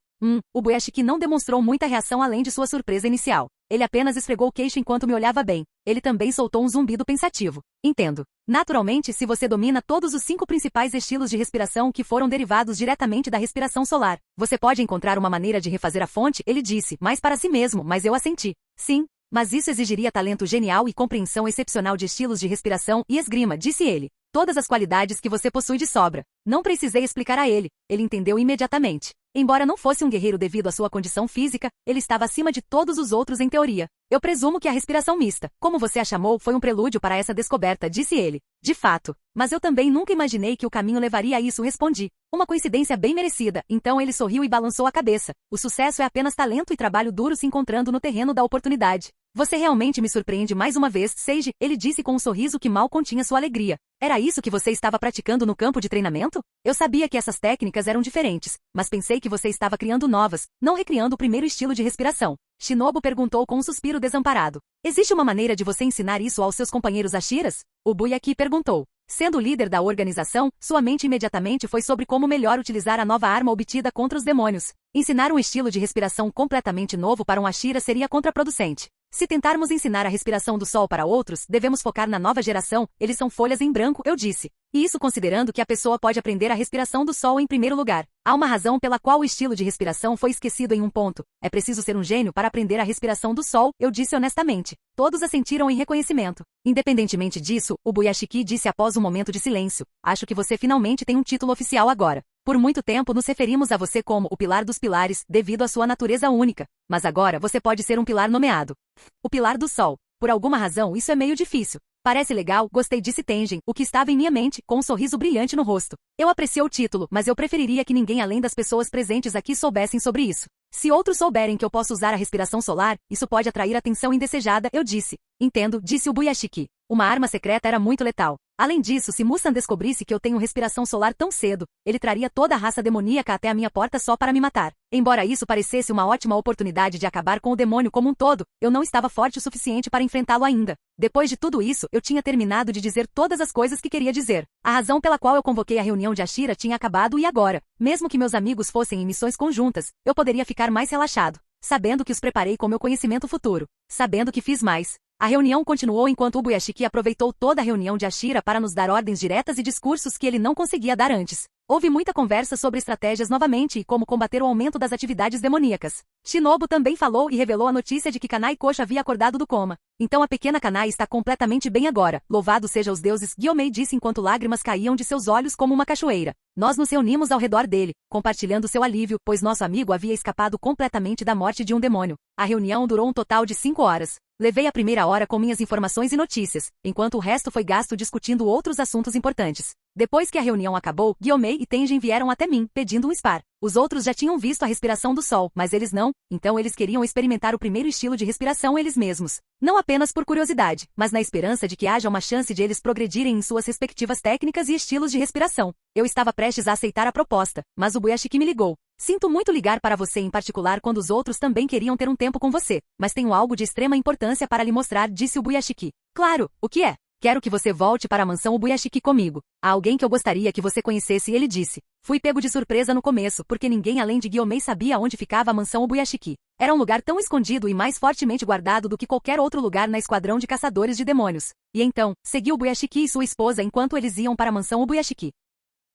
Speaker 2: O Buyashiki não demonstrou muita reação além de sua surpresa inicial. Ele apenas esfregou o queixo enquanto me olhava bem. Ele também soltou um zumbido pensativo. Entendo. Naturalmente, se você domina todos os 5 principais estilos de respiração que foram derivados diretamente da respiração solar, você pode encontrar uma maneira de refazer a fonte, ele disse, mais para si mesmo, mas eu assenti. Sim. Mas isso exigiria talento genial e compreensão excepcional de estilos de respiração e esgrima, disse ele. Todas as qualidades que você possui de sobra. Não precisei explicar a ele. Ele entendeu imediatamente. Embora não fosse um guerreiro devido à sua condição física, ele estava acima de todos os outros em teoria. Eu presumo que a respiração mista, como você a chamou, foi um prelúdio para essa descoberta, disse ele. De fato. Mas eu também nunca imaginei que o caminho levaria a isso, respondi. Uma coincidência bem merecida. Então ele sorriu e balançou a cabeça. O sucesso é apenas talento e trabalho duro se encontrando no terreno da oportunidade. Você realmente me surpreende mais uma vez, Seiji, ele disse com um sorriso que mal continha sua alegria. Era isso que você estava praticando no campo de treinamento? Eu sabia que essas técnicas eram diferentes, mas pensei que você estava criando novas, não recriando o primeiro estilo de respiração. Shinobu perguntou com um suspiro desamparado. Existe uma maneira de você ensinar isso aos seus companheiros Ashiras? O Buyaki perguntou. Sendo o líder da organização, sua mente imediatamente foi sobre como melhor utilizar a nova arma obtida contra os demônios. Ensinar um estilo de respiração completamente novo para um Ashira seria contraproducente. Se tentarmos ensinar a respiração do sol para outros, devemos focar na nova geração, eles são folhas em branco, eu disse. E isso considerando que a pessoa pode aprender a respiração do sol em primeiro lugar. Há uma razão pela qual o estilo de respiração foi esquecido em um ponto. É preciso ser um gênio para aprender a respiração do sol, eu disse honestamente. Todos assentiram em reconhecimento. Independentemente disso, o Buyashiki disse após um momento de silêncio. Acho que você finalmente tem um título oficial agora. Por muito tempo nos referimos a você como o Pilar dos Pilares, devido à sua natureza única. Mas agora você pode ser um pilar nomeado. O Pilar do Sol. Por alguma razão isso é meio difícil. Parece legal, gostei, disse Tengen, o que estava em minha mente, com um sorriso brilhante no rosto. Eu apreciei o título, mas eu preferiria que ninguém além das pessoas presentes aqui soubessem sobre isso. Se outros souberem que eu posso usar a respiração solar, isso pode atrair atenção indesejada, eu disse. Entendo, disse o Buyashiki. Uma arma secreta era muito letal. Além disso, se Musan descobrisse que eu tenho respiração solar tão cedo, ele traria toda a raça demoníaca até a minha porta só para me matar. Embora isso parecesse uma ótima oportunidade de acabar com o demônio como um todo, eu não estava forte o suficiente para enfrentá-lo ainda. Depois de tudo isso, eu tinha terminado de dizer todas as coisas que queria dizer. A razão pela qual eu convoquei a reunião de Ashira tinha acabado e agora, mesmo que meus amigos fossem em missões conjuntas, eu poderia ficar mais relaxado, sabendo que os preparei com meu conhecimento futuro, sabendo que fiz mais. A reunião continuou enquanto Ubuyashiki aproveitou toda a reunião de Ashira para nos dar ordens diretas e discursos que ele não conseguia dar antes. Houve muita conversa sobre estratégias novamente e como combater o aumento das atividades demoníacas. Shinobu também falou e revelou a notícia de que Kanai Koshi havia acordado do coma. Então a pequena Kanai está completamente bem agora. Louvado seja os deuses, Gyomei disse enquanto lágrimas caíam de seus olhos como uma cachoeira. Nós nos reunimos ao redor dele, compartilhando seu alívio, pois nosso amigo havia escapado completamente da morte de um demônio. A reunião durou um total de 5 horas. Levei a primeira hora com minhas informações e notícias, enquanto o resto foi gasto discutindo outros assuntos importantes. Depois que a reunião acabou, Gyomei e Tenjin vieram até mim, pedindo um spar. Os outros já tinham visto a respiração do sol, mas eles não, então eles queriam experimentar o primeiro estilo de respiração eles mesmos. Não apenas por curiosidade, mas na esperança de que haja uma chance de eles progredirem em suas respectivas técnicas e estilos de respiração. Eu estava prestes a aceitar a proposta, mas o Ubuyashiki me ligou. Sinto muito ligar para você em particular quando os outros também queriam ter um tempo com você, mas tenho algo de extrema importância para lhe mostrar, disse o Ubuyashiki. Claro, o que é? Quero que você volte para a mansão Ubuyashiki comigo. Há alguém que eu gostaria que você conhecesse, ele disse. Fui pego de surpresa no começo, porque ninguém além de Gyomei sabia onde ficava a mansão Ubuyashiki. Era um lugar tão escondido e mais fortemente guardado do que qualquer outro lugar na esquadrão de caçadores de demônios. E então, segui Ubuyashiki e sua esposa enquanto eles iam para a mansão Ubuyashiki.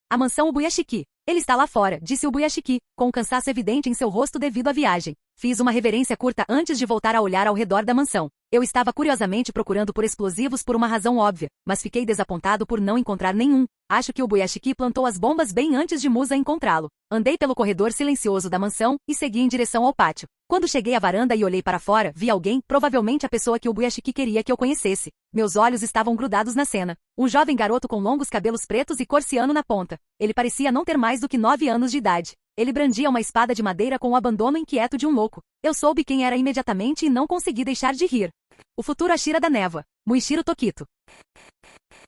Speaker 2: A mansão Ubuyashiki. Ele está lá fora, disse Ubuyashiki, com um cansaço evidente em seu rosto devido à viagem. Fiz uma reverência curta antes de voltar a olhar ao redor da mansão. Eu estava curiosamente procurando por explosivos por uma razão óbvia, mas fiquei desapontado por não encontrar nenhum. Acho que o Ubuyashiki plantou as bombas bem antes de Musa encontrá-lo. Andei pelo corredor silencioso da mansão e segui em direção ao pátio. Quando cheguei à varanda e olhei para fora, vi alguém, provavelmente a pessoa que o Ubuyashiki queria que eu conhecesse. Meus olhos estavam grudados na cena. Um jovem garoto com longos cabelos pretos e cor ciano na ponta. Ele parecia não ter mais do que 9 anos de idade. Ele brandia uma espada de madeira com o abandono inquieto de um louco. Eu soube quem era imediatamente e não consegui deixar de rir. O futuro Ashira da Névoa. Muichiro Tokito.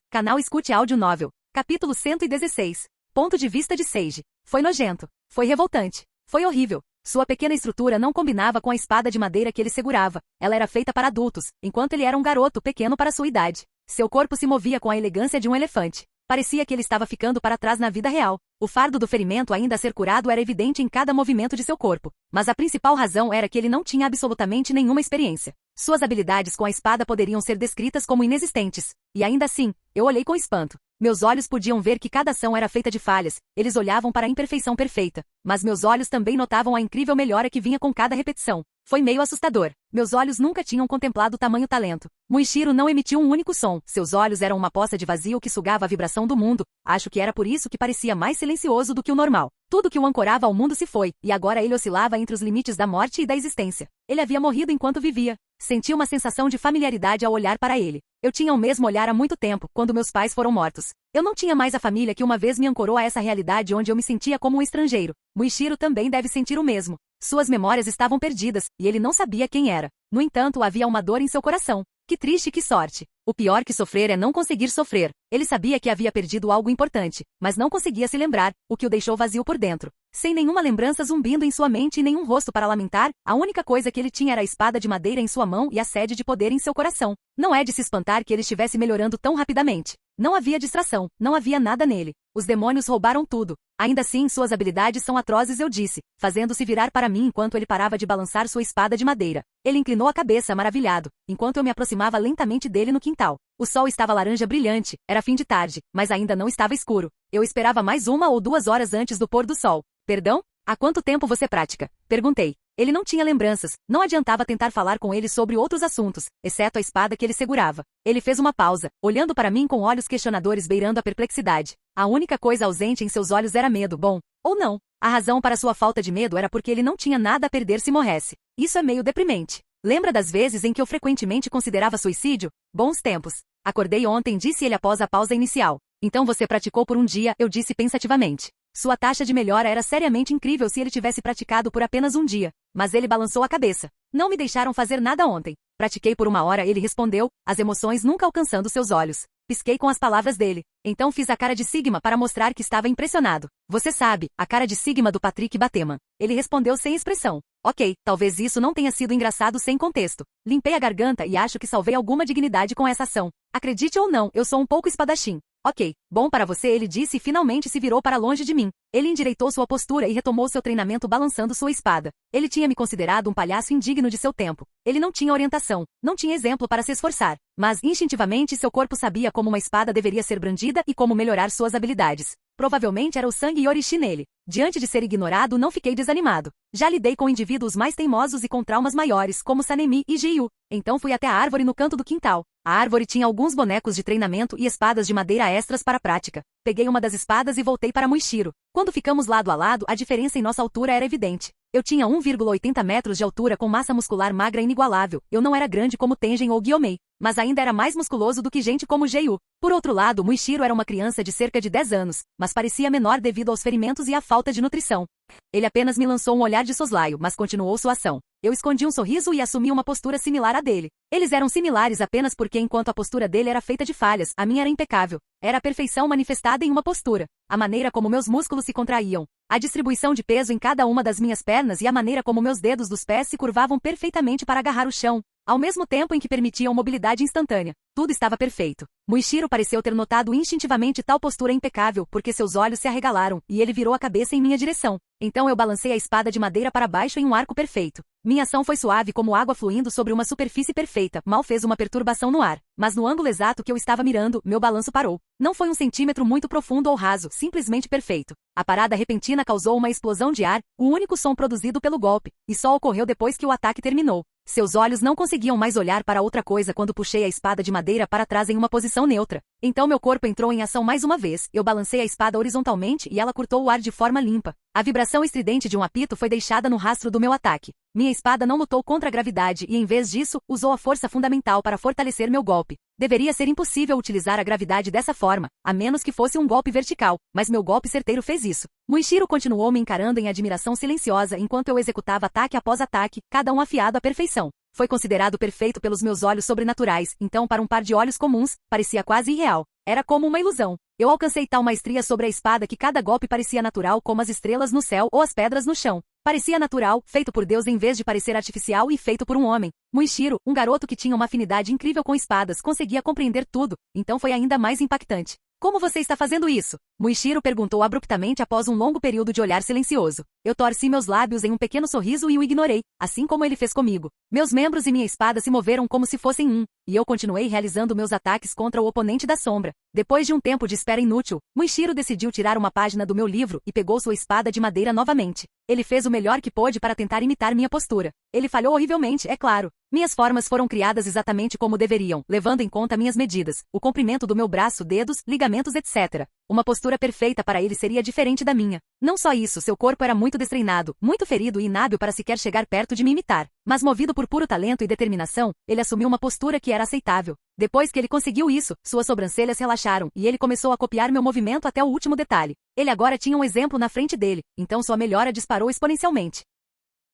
Speaker 2: Canal Escute Áudio Novel. Capítulo 116. Ponto de vista de Seiji. Foi nojento. Foi revoltante. Foi horrível. Sua pequena estrutura não combinava com a espada de madeira que ele segurava. Ela era feita para adultos, enquanto ele era um garoto pequeno para sua idade. Seu corpo se movia com a elegância de um elefante. Parecia que ele estava ficando para trás na vida real. O fardo do ferimento ainda a ser curado era evidente em cada movimento de seu corpo. Mas a principal razão era que ele não tinha absolutamente nenhuma experiência. Suas habilidades com a espada poderiam ser descritas como inexistentes. E ainda assim, eu olhei com espanto. Meus olhos podiam ver que cada ação era feita de falhas, eles olhavam para a imperfeição perfeita. Mas meus olhos também notavam a incrível melhora que vinha com cada repetição. Foi meio assustador. Meus olhos nunca tinham contemplado tamanho talento. Muichiro não emitiu um único som. Seus olhos eram uma poça de vazio que sugava a vibração do mundo. Acho que era por isso que parecia mais silencioso do que o normal. Tudo que o ancorava ao mundo se foi, e agora ele oscilava entre os limites da morte e da existência. Ele havia morrido enquanto vivia. Senti uma sensação de familiaridade ao olhar para ele. Eu tinha o mesmo olhar há muito tempo, quando meus pais foram mortos. Eu não tinha mais a família que uma vez me ancorou a essa realidade onde eu me sentia como um estrangeiro. Muichiro também deve sentir o mesmo. Suas memórias estavam perdidas, e ele não sabia quem era. No entanto, havia uma dor em seu coração. Que triste, que sorte. O pior que sofrer é não conseguir sofrer. Ele sabia que havia perdido algo importante, mas não conseguia se lembrar, o que o deixou vazio por dentro. Sem nenhuma lembrança zumbindo em sua mente e nenhum rosto para lamentar, a única coisa que ele tinha era a espada de madeira em sua mão e a sede de poder em seu coração. Não é de se espantar que ele estivesse melhorando tão rapidamente. Não havia distração, não havia nada nele. Os demônios roubaram tudo. Ainda assim, suas habilidades são atrozes, eu disse, fazendo-se virar para mim enquanto ele parava de balançar sua espada de madeira. Ele inclinou a cabeça, maravilhado, enquanto eu me aproximava lentamente dele no quintal. O sol estava laranja brilhante, era fim de tarde, mas ainda não estava escuro. Eu esperava mais 1 ou 2 horas antes do pôr do sol. Perdão? Há quanto tempo você pratica? Perguntei. Ele não tinha lembranças, não adiantava tentar falar com ele sobre outros assuntos, exceto a espada que ele segurava. Ele fez uma pausa, olhando para mim com olhos questionadores beirando a perplexidade. A única coisa ausente em seus olhos era medo, bom, ou não. A razão para sua falta de medo era porque ele não tinha nada a perder se morresse. Isso é meio deprimente. Lembra das vezes em que eu frequentemente considerava suicídio? Bons tempos. Acordei ontem, disse ele após a pausa inicial. Então você praticou por um dia, eu disse pensativamente. Sua taxa de melhora era seriamente incrível se ele tivesse praticado por apenas um dia. Mas ele balançou a cabeça. Não me deixaram fazer nada ontem. Pratiquei por 1 hora, ele respondeu, as emoções nunca alcançando seus olhos. Pisquei com as palavras dele. Então fiz a cara de Sigma para mostrar que estava impressionado. Você sabe, a cara de Sigma do Patrick Bateman. Ele respondeu sem expressão. Ok, talvez isso não tenha sido engraçado sem contexto. Limpei a garganta e acho que salvei alguma dignidade com essa ação. Acredite ou não, eu sou um pouco espadachim. Ok, bom para você, ele disse e finalmente se virou para longe de mim. Ele endireitou sua postura e retomou seu treinamento balançando sua espada. Ele tinha me considerado um palhaço indigno de seu tempo. Ele não tinha orientação, não tinha exemplo para se esforçar. Mas, instintivamente, seu corpo sabia como uma espada deveria ser brandida e como melhorar suas habilidades. Provavelmente era o sangue Yorishi nele. Diante de ser ignorado, não fiquei desanimado. Já lidei com indivíduos mais teimosos e com traumas maiores, como Sanemi e Jiyu. Então fui até a árvore no canto do quintal. A árvore tinha alguns bonecos de treinamento e espadas de madeira extras para a prática. Peguei uma das espadas e voltei para Muishiro. Quando ficamos lado a lado, a diferença em nossa altura era evidente. Eu tinha 1,80 metros de altura com massa muscular magra inigualável. Eu não era grande como Tengen ou Gyomei, mas ainda era mais musculoso do que gente como Jiyu. Por outro lado, Muishiro era uma criança de cerca de 10 anos, mas parecia menor devido aos ferimentos e à falta de nutrição. Ele apenas me lançou um olhar de soslaio, mas continuou sua ação. Eu escondi um sorriso e assumi uma postura similar à dele. Eles eram similares apenas porque enquanto a postura dele era feita de falhas, a minha era impecável. Era a perfeição manifestada em uma postura. A maneira como meus músculos se contraíam, a distribuição de peso em cada uma das minhas pernas e a maneira como meus dedos dos pés se curvavam perfeitamente para agarrar o chão, ao mesmo tempo em que permitiam mobilidade instantânea. Tudo estava perfeito. Muishiro pareceu ter notado instintivamente tal postura impecável porque seus olhos se arregalaram e ele virou a cabeça em minha direção. Então eu balancei a espada de madeira para baixo em um arco perfeito. Minha ação foi suave como água fluindo sobre uma superfície perfeita, mal fez uma perturbação no ar. Mas no ângulo exato que eu estava mirando, meu balanço parou. Não foi 1 centímetro muito profundo ou raso, simplesmente perfeito. A parada repentina causou uma explosão de ar, o único som produzido pelo golpe, e só ocorreu depois que o ataque terminou. Seus olhos não conseguiam mais olhar para outra coisa quando puxei a espada de madeira para trás em uma posição neutra. Então meu corpo entrou em ação mais uma vez, eu balancei a espada horizontalmente e ela cortou o ar de forma limpa. A vibração estridente de um apito foi deixada no rastro do meu ataque. Minha espada não lutou contra a gravidade e, em vez disso, usou a força fundamental para fortalecer meu golpe. Deveria ser impossível utilizar a gravidade dessa forma, a menos que fosse um golpe vertical, mas meu golpe certeiro fez isso. Muishiro continuou me encarando em admiração silenciosa enquanto eu executava ataque após ataque, cada um afiado à perfeição. Foi considerado perfeito pelos meus olhos sobrenaturais, então para um par de olhos comuns, parecia quase irreal. Era como uma ilusão. Eu alcancei tal maestria sobre a espada que cada golpe parecia natural como as estrelas no céu ou as pedras no chão. Parecia natural, feito por Deus em vez de parecer artificial e feito por um homem. Muishiro, um garoto que tinha uma afinidade incrível com espadas, conseguia compreender tudo, então foi ainda mais impactante. Como você está fazendo isso? Muishiro perguntou abruptamente após um longo período de olhar silencioso. Eu torci meus lábios em um pequeno sorriso e o ignorei, assim como ele fez comigo. Meus membros e minha espada se moveram como se fossem um, e eu continuei realizando meus ataques contra o oponente da sombra. Depois de um tempo de espera inútil, Muishiro decidiu tirar uma página do meu livro e pegou sua espada de madeira novamente. Ele fez o melhor que pôde para tentar imitar minha postura. Ele falhou horrivelmente, é claro. Minhas formas foram criadas exatamente como deveriam, levando em conta minhas medidas, o comprimento do meu braço, dedos, ligamentos, etc. Uma postura perfeita para ele seria diferente da minha. Não só isso, seu corpo era muito destreinado, muito ferido e inábil para sequer chegar perto de me imitar. Mas movido por puro talento e determinação, ele assumiu uma postura que era aceitável. Depois que ele conseguiu isso, suas sobrancelhas relaxaram e ele começou a copiar meu movimento até o último detalhe. Ele agora tinha um exemplo na frente dele, então sua melhora disparou exponencialmente.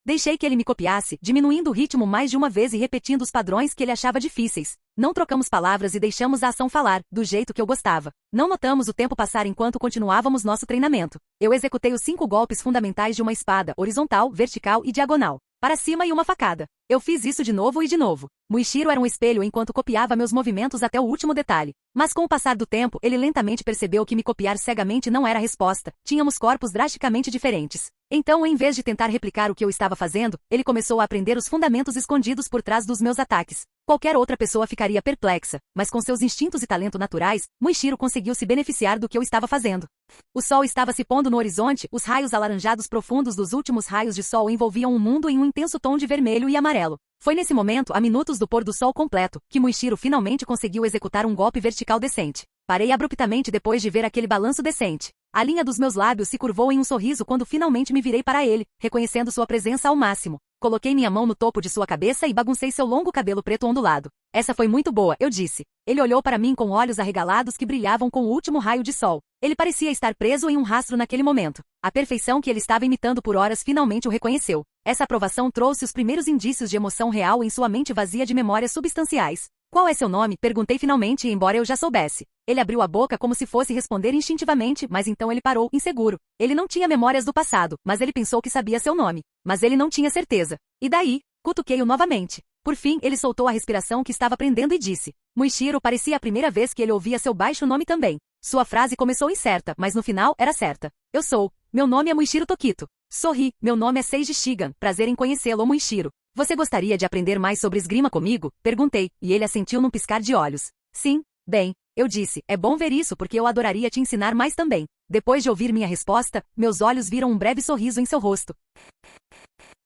Speaker 2: Deixei que ele me copiasse, diminuindo o ritmo mais de uma vez e repetindo os padrões que ele achava difíceis. Não trocamos palavras e deixamos a ação falar, do jeito que eu gostava. Não notamos o tempo passar enquanto continuávamos nosso treinamento. Eu executei os 5 golpes fundamentais de uma espada, horizontal, vertical e diagonal. Para cima e uma facada. Eu fiz isso de novo e de novo. Muishiro era um espelho enquanto copiava meus movimentos até o último detalhe. Mas com o passar do tempo, ele lentamente percebeu que me copiar cegamente não era a resposta. Tínhamos corpos drasticamente diferentes. Então, em vez de tentar replicar o que eu estava fazendo, ele começou a aprender os fundamentos escondidos por trás dos meus ataques. Qualquer outra pessoa ficaria perplexa, mas com seus instintos e talento naturais, Muishiro conseguiu se beneficiar do que eu estava fazendo. O sol estava se pondo no horizonte, os raios alaranjados profundos dos últimos raios de sol envolviam o mundo em um intenso tom de vermelho e amarelo. Foi nesse momento, a minutos do pôr do sol completo, que Muishiro finalmente conseguiu executar um golpe vertical decente. Parei abruptamente depois de ver aquele balanço decente. A linha dos meus lábios se curvou em um sorriso quando finalmente me virei para ele, reconhecendo sua presença ao máximo. Coloquei minha mão no topo de sua cabeça e baguncei seu longo cabelo preto ondulado. Essa foi muito boa, eu disse. Ele olhou para mim com olhos arregalados que brilhavam com o último raio de sol. Ele parecia estar preso em um rastro naquele momento. A perfeição que ele estava imitando por horas finalmente o reconheceu. Essa aprovação trouxe os primeiros indícios de emoção real em sua mente vazia de memórias substanciais. Qual é seu nome? Perguntei finalmente, embora eu já soubesse. Ele abriu a boca como se fosse responder instintivamente, mas então ele parou, inseguro. Ele não tinha memórias do passado, mas ele pensou que sabia seu nome. Mas ele não tinha certeza. E daí? Cutuquei-o novamente. Por fim, ele soltou a respiração que estava prendendo e disse. Muichiro parecia a primeira vez que ele ouvia seu baixo nome também. Sua frase começou incerta, mas no final era certa. Eu sou. Meu nome é Muichiro Tokito. Sorri. Meu nome é Seiji Shigan. Prazer em conhecê-lo, Muichiro. Você gostaria de aprender mais sobre esgrima comigo? Perguntei, e ele assentiu num piscar de olhos. Sim, bem, eu disse, é bom ver isso porque eu adoraria te ensinar mais também. Depois de ouvir minha resposta, meus olhos viram um breve sorriso em seu rosto.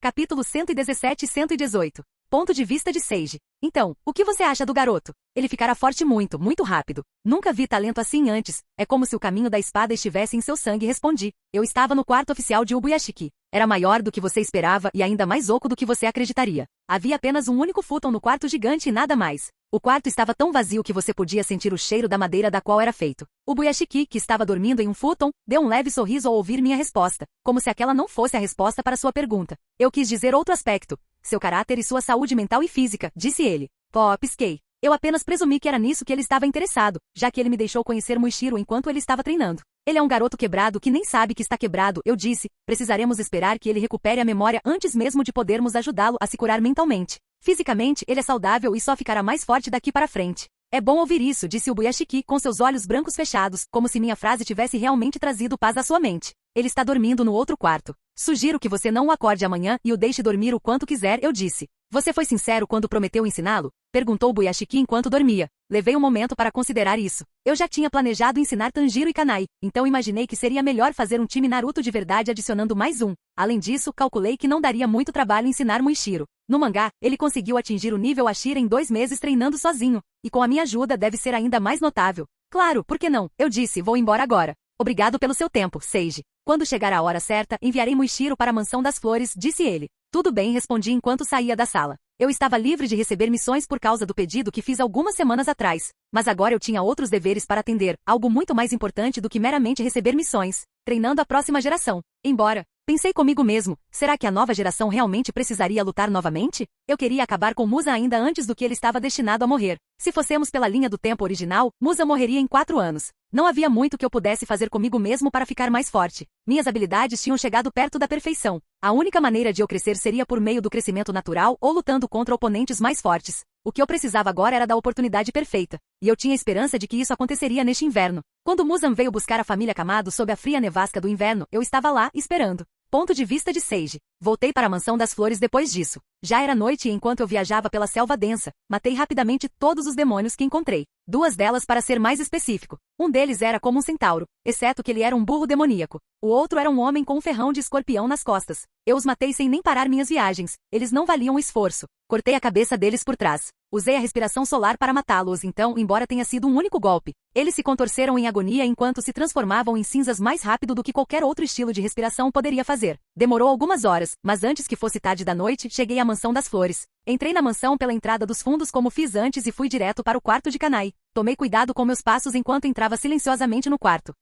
Speaker 2: Capítulo 117 e 118. Ponto de vista de Seiji. Então, o que você acha do garoto? Ele ficará forte muito, muito rápido. Nunca vi talento assim antes. É como se o caminho da espada estivesse em seu sangue, respondi. Eu estava no quarto oficial de Ubuyashiki. Era maior do que você esperava e ainda mais oco do que você acreditaria. Havia apenas um único futon no quarto gigante e nada mais. O quarto estava tão vazio que você podia sentir o cheiro da madeira da qual era feito. Ubuyashiki, que estava dormindo em um futon, deu um leve sorriso ao ouvir minha resposta, como se aquela não fosse a resposta para sua pergunta. Eu quis dizer outro aspecto. Seu caráter e sua saúde mental e física, disse ele. Pó, pisquei. Eu apenas presumi que era nisso que ele estava interessado, já que ele me deixou conhecer Muichiro enquanto ele estava treinando. Ele é um garoto quebrado que nem sabe que está quebrado, eu disse. Precisaremos esperar que ele recupere a memória antes mesmo de podermos ajudá-lo a se curar mentalmente. Fisicamente, ele é saudável e só ficará mais forte daqui para frente. É bom ouvir isso, disse Ubuyashiki com seus olhos brancos fechados, como se minha frase tivesse realmente trazido paz à sua mente. Ele está dormindo no outro quarto. Sugiro que você não o acorde amanhã e o deixe dormir o quanto quiser, eu disse. Você foi sincero quando prometeu ensiná-lo? Perguntou Ubuyashiki enquanto dormia. Levei um momento para considerar isso. Eu já tinha planejado ensinar Tanjiro e Kanai, então imaginei que seria melhor fazer um time Naruto de verdade adicionando mais um. Além disso, calculei que não daria muito trabalho ensinar Muichiro. No mangá, ele conseguiu atingir o nível Ashira em 2 meses treinando sozinho, e com a minha ajuda deve ser ainda mais notável. Claro, por que não? Eu disse, vou embora agora. Obrigado pelo seu tempo, Seiji. Quando chegar a hora certa, enviarei Muichiro para a Mansão das Flores, disse ele. Tudo bem, respondi enquanto saía da sala. Eu estava livre de receber missões por causa do pedido que fiz algumas semanas atrás. Mas agora eu tinha outros deveres para atender, algo muito mais importante do que meramente receber missões. Treinando a próxima geração. Embora, pensei comigo mesmo, será que a nova geração realmente precisaria lutar novamente? Eu queria acabar com Musa ainda antes do que ele estava destinado a morrer. Se fossemos pela linha do tempo original, Musa morreria em 4 anos. Não havia muito que eu pudesse fazer comigo mesmo para ficar mais forte. Minhas habilidades tinham chegado perto da perfeição. A única maneira de eu crescer seria por meio do crescimento natural ou lutando contra oponentes mais fortes. O que eu precisava agora era da oportunidade perfeita. E eu tinha esperança de que isso aconteceria neste inverno. Quando Muzan veio buscar a família Kamado sob a fria nevasca do inverno, eu estava lá, esperando. Ponto de vista de Seiji. Voltei para a Mansão das Flores depois disso. Já era noite e enquanto eu viajava pela selva densa, matei rapidamente todos os demônios que encontrei. 2 delas para ser mais específico. Um deles era como um centauro, exceto que ele era um burro demoníaco. O outro era um homem com um ferrão de escorpião nas costas. Eu os matei sem nem parar minhas viagens. Eles não valiam o esforço. Cortei a cabeça deles por trás. Usei a respiração solar para matá-los, então, embora tenha sido um único golpe. Eles se contorceram em agonia enquanto se transformavam em cinzas mais rápido do que qualquer outro estilo de respiração poderia fazer. Demorou algumas horas, mas antes que fosse tarde da noite, cheguei à Mansão das Flores. Entrei na mansão pela entrada dos fundos como fiz antes e fui direto para o quarto de Kanai. Tomei cuidado com meus passos enquanto entrava silenciosamente no quarto.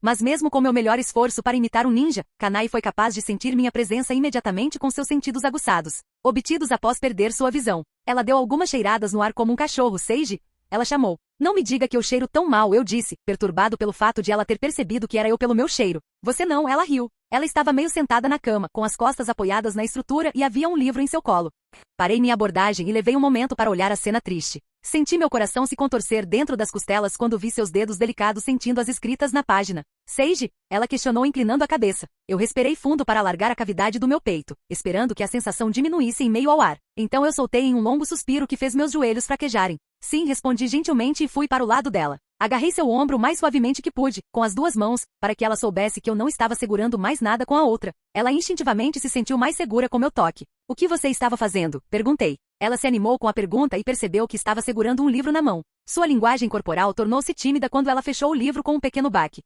Speaker 2: Mas mesmo com meu melhor esforço para imitar um ninja, Kanai foi capaz de sentir minha presença imediatamente com seus sentidos aguçados, obtidos após perder sua visão. Ela deu algumas cheiradas no ar como um cachorro, Seiji? Ela chamou. Não me diga que eu cheiro tão mal, eu disse, perturbado pelo fato de ela ter percebido que era eu pelo meu cheiro. Você não, ela riu. Ela estava meio sentada na cama, com as costas apoiadas na estrutura e havia um livro em seu colo. Parei minha abordagem e levei um momento para olhar a cena triste. Senti meu coração se contorcer dentro das costelas quando vi seus dedos delicados sentindo as escritas na página. Seiji? Ela questionou inclinando a cabeça. Eu respirei fundo para alargar a cavidade do meu peito, esperando que a sensação diminuísse em meio ao ar. Então eu soltei em um longo suspiro que fez meus joelhos fraquejarem. Sim, respondi gentilmente e fui para o lado dela. Agarrei seu ombro o mais suavemente que pude, com as 2 mãos, para que ela soubesse que eu não estava segurando mais nada com a outra. Ela instintivamente se sentiu mais segura com meu toque. O que você estava fazendo? Perguntei. Ela se animou com a pergunta e percebeu que estava segurando um livro na mão. Sua linguagem corporal tornou-se tímida quando ela fechou o livro com um pequeno baque.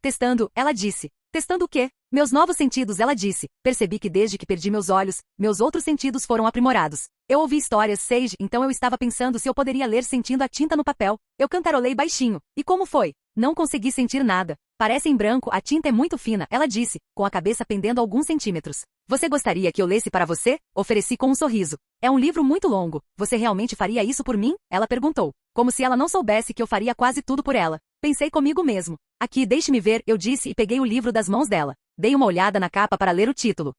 Speaker 2: Testando, ela disse. Testando o quê? Meus novos sentidos, ela disse. Percebi que desde que perdi meus olhos, meus outros sentidos foram aprimorados. Eu ouvi histórias, Sage, então eu estava pensando se eu poderia ler sentindo a tinta no papel. Eu cantarolei baixinho. E como foi? Não consegui sentir nada. Parece em branco, a tinta é muito fina, ela disse, com a cabeça pendendo alguns centímetros. Você gostaria que eu lesse para você? Ofereci com um sorriso. É um livro muito longo. Você realmente faria isso por mim? Ela perguntou. Como se ela não soubesse que eu faria quase tudo por ela. Pensei comigo mesmo. Aqui, deixe-me ver, eu disse e peguei o livro das mãos dela. Dei uma olhada na capa para ler o título.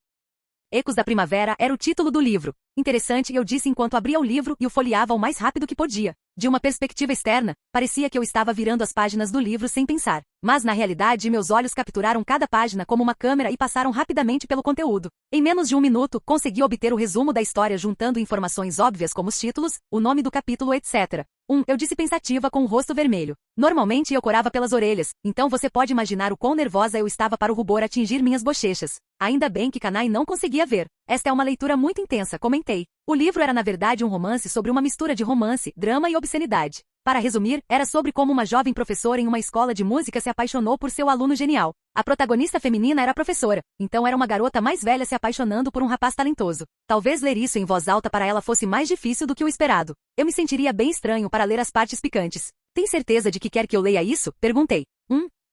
Speaker 2: Ecos da Primavera era o título do livro. Interessante, eu disse enquanto abria o livro e o folheava o mais rápido que podia. De uma perspectiva externa, parecia que eu estava virando as páginas do livro sem pensar. Mas na realidade, meus olhos capturaram cada página como uma câmera e passaram rapidamente pelo conteúdo. Em menos de um minuto, consegui obter o resumo da história juntando informações óbvias como os títulos, o nome do capítulo, etc. Eu disse pensativa com o rosto vermelho. Normalmente eu corava pelas orelhas, então você pode imaginar o quão nervosa eu estava para o rubor atingir minhas bochechas. Ainda bem que Kanai não conseguia ver. Esta é uma leitura muito intensa, comentei. O livro era na verdade um romance sobre uma mistura de romance, drama e obscenidade. Para resumir, era sobre como uma jovem professora em uma escola de música se apaixonou por seu aluno genial. A protagonista feminina era a professora, então era uma garota mais velha se apaixonando por um rapaz talentoso. Talvez ler isso em voz alta para ela fosse mais difícil do que o esperado. Eu me sentiria bem estranho para ler as partes picantes. Tem certeza de que quer que eu leia isso? Perguntei.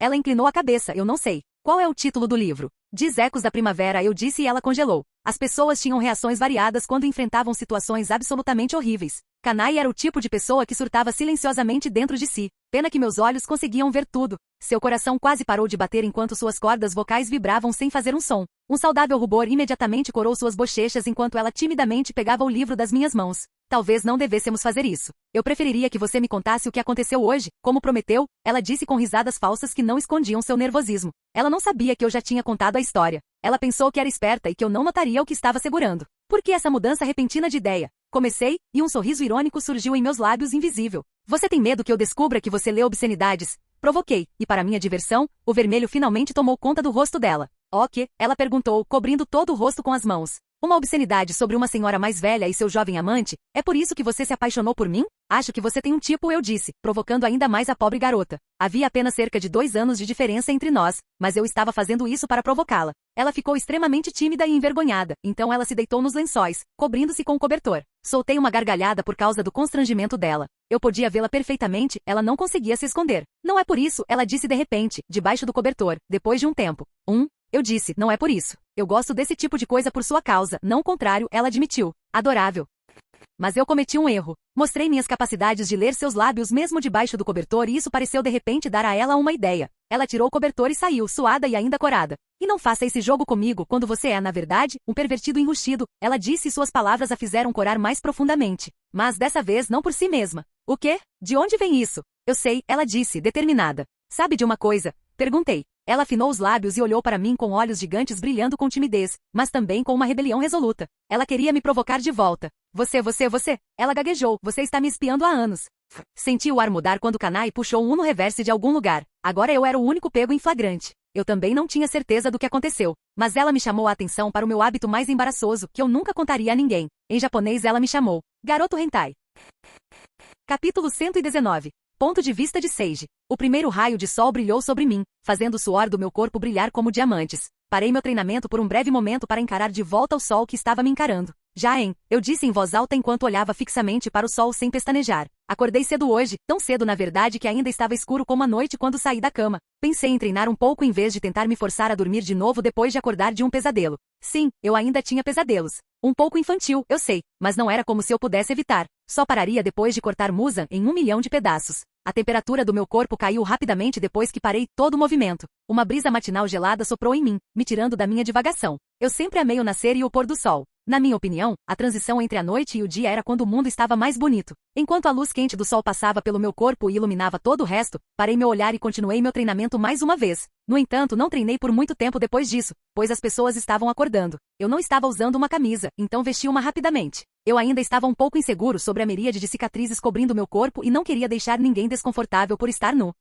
Speaker 2: Ela inclinou a cabeça, eu não sei. Qual é o título do livro? Diz Ecos da Primavera, eu disse e ela congelou. As pessoas tinham reações variadas quando enfrentavam situações absolutamente horríveis. Kanai era o tipo de pessoa que surtava silenciosamente dentro de si. Pena que meus olhos conseguiam ver tudo. Seu coração quase parou de bater enquanto suas cordas vocais vibravam sem fazer um som. Um saudável rubor imediatamente corou suas bochechas enquanto ela timidamente pegava o livro das minhas mãos. Talvez não devêssemos fazer isso. Eu preferiria que você me contasse o que aconteceu hoje, como prometeu, ela disse com risadas falsas que não escondiam seu nervosismo. Ela não sabia que eu já tinha contado a história. Ela pensou que era esperta e que eu não notaria o que estava segurando. Por que essa mudança repentina de ideia? Comecei, e um sorriso irônico surgiu em meus lábios invisível. Você tem medo que eu descubra que você lê obscenidades? Provoquei, e para minha diversão, o vermelho finalmente tomou conta do rosto dela. O quê? Ela perguntou, cobrindo todo o rosto com as mãos. Uma obscenidade sobre uma senhora mais velha e seu jovem amante? É por isso que você se apaixonou por mim? Acho que você tem um tipo, eu disse, provocando ainda mais a pobre garota. Havia apenas cerca de 2 anos de diferença entre nós, mas eu estava fazendo isso para provocá-la. Ela ficou extremamente tímida e envergonhada, então ela se deitou nos lençóis, cobrindo-se com o cobertor. Soltei uma gargalhada por causa do constrangimento dela. Eu podia vê-la perfeitamente, ela não conseguia se esconder. Não é por isso, ela disse de repente, debaixo do cobertor, depois de um tempo. Eu disse, não é por isso. Eu gosto desse tipo de coisa por sua causa, não o contrário, ela admitiu. Adorável. Mas eu cometi um erro. Mostrei minhas capacidades de ler seus lábios mesmo debaixo do cobertor e isso pareceu de repente dar a ela uma ideia. Ela tirou o cobertor e saiu, suada e ainda corada. E não faça esse jogo comigo quando você é, na verdade, um pervertido enrustido, ela disse e suas palavras a fizeram corar mais profundamente. Mas dessa vez não por si mesma. O quê? De onde vem isso? Eu sei, ela disse, determinada. Sabe de uma coisa? Perguntei. Ela afinou os lábios e olhou para mim com olhos gigantes brilhando com timidez, mas também com uma rebelião resoluta. Ela queria me provocar de volta. Você. Ela gaguejou, você está me espiando há anos. Senti o ar mudar quando Kanai puxou um no reverse de algum lugar. Agora eu era o único pego em flagrante. Eu também não tinha certeza do que aconteceu. Mas ela me chamou a atenção para o meu hábito mais embaraçoso, que eu nunca contaria a ninguém. Em japonês ela me chamou Garoto Hentai. Capítulo 119. Ponto de vista de Sage. O primeiro raio de sol brilhou sobre mim, fazendo o suor do meu corpo brilhar como diamantes. Parei meu treinamento por um breve momento para encarar de volta o sol que estava me encarando. Eu disse em voz alta enquanto olhava fixamente para o sol sem pestanejar. Acordei cedo hoje, tão cedo na verdade que ainda estava escuro como a noite quando saí da cama. Pensei em treinar um pouco em vez de tentar me forçar a dormir de novo depois de acordar de um pesadelo. Sim, eu ainda tinha pesadelos. Um pouco infantil, eu sei, mas não era como se eu pudesse evitar. Só pararia depois de cortar Musan em 1 milhão de pedaços. A temperatura do meu corpo caiu rapidamente depois que parei todo o movimento. Uma brisa matinal gelada soprou em mim, me tirando da minha divagação. Eu sempre amei o nascer e o pôr do sol. Na minha opinião, a transição entre a noite e o dia era quando o mundo estava mais bonito. Enquanto a luz quente do sol passava pelo meu corpo e iluminava todo o resto, parei meu olhar e continuei meu treinamento mais uma vez. No entanto, não treinei por muito tempo depois disso, pois as pessoas estavam acordando. Eu não estava usando uma camisa, então vesti uma rapidamente. Eu ainda estava um pouco inseguro sobre a miríade de cicatrizes cobrindo meu corpo e não queria deixar ninguém desconfortável por estar nu.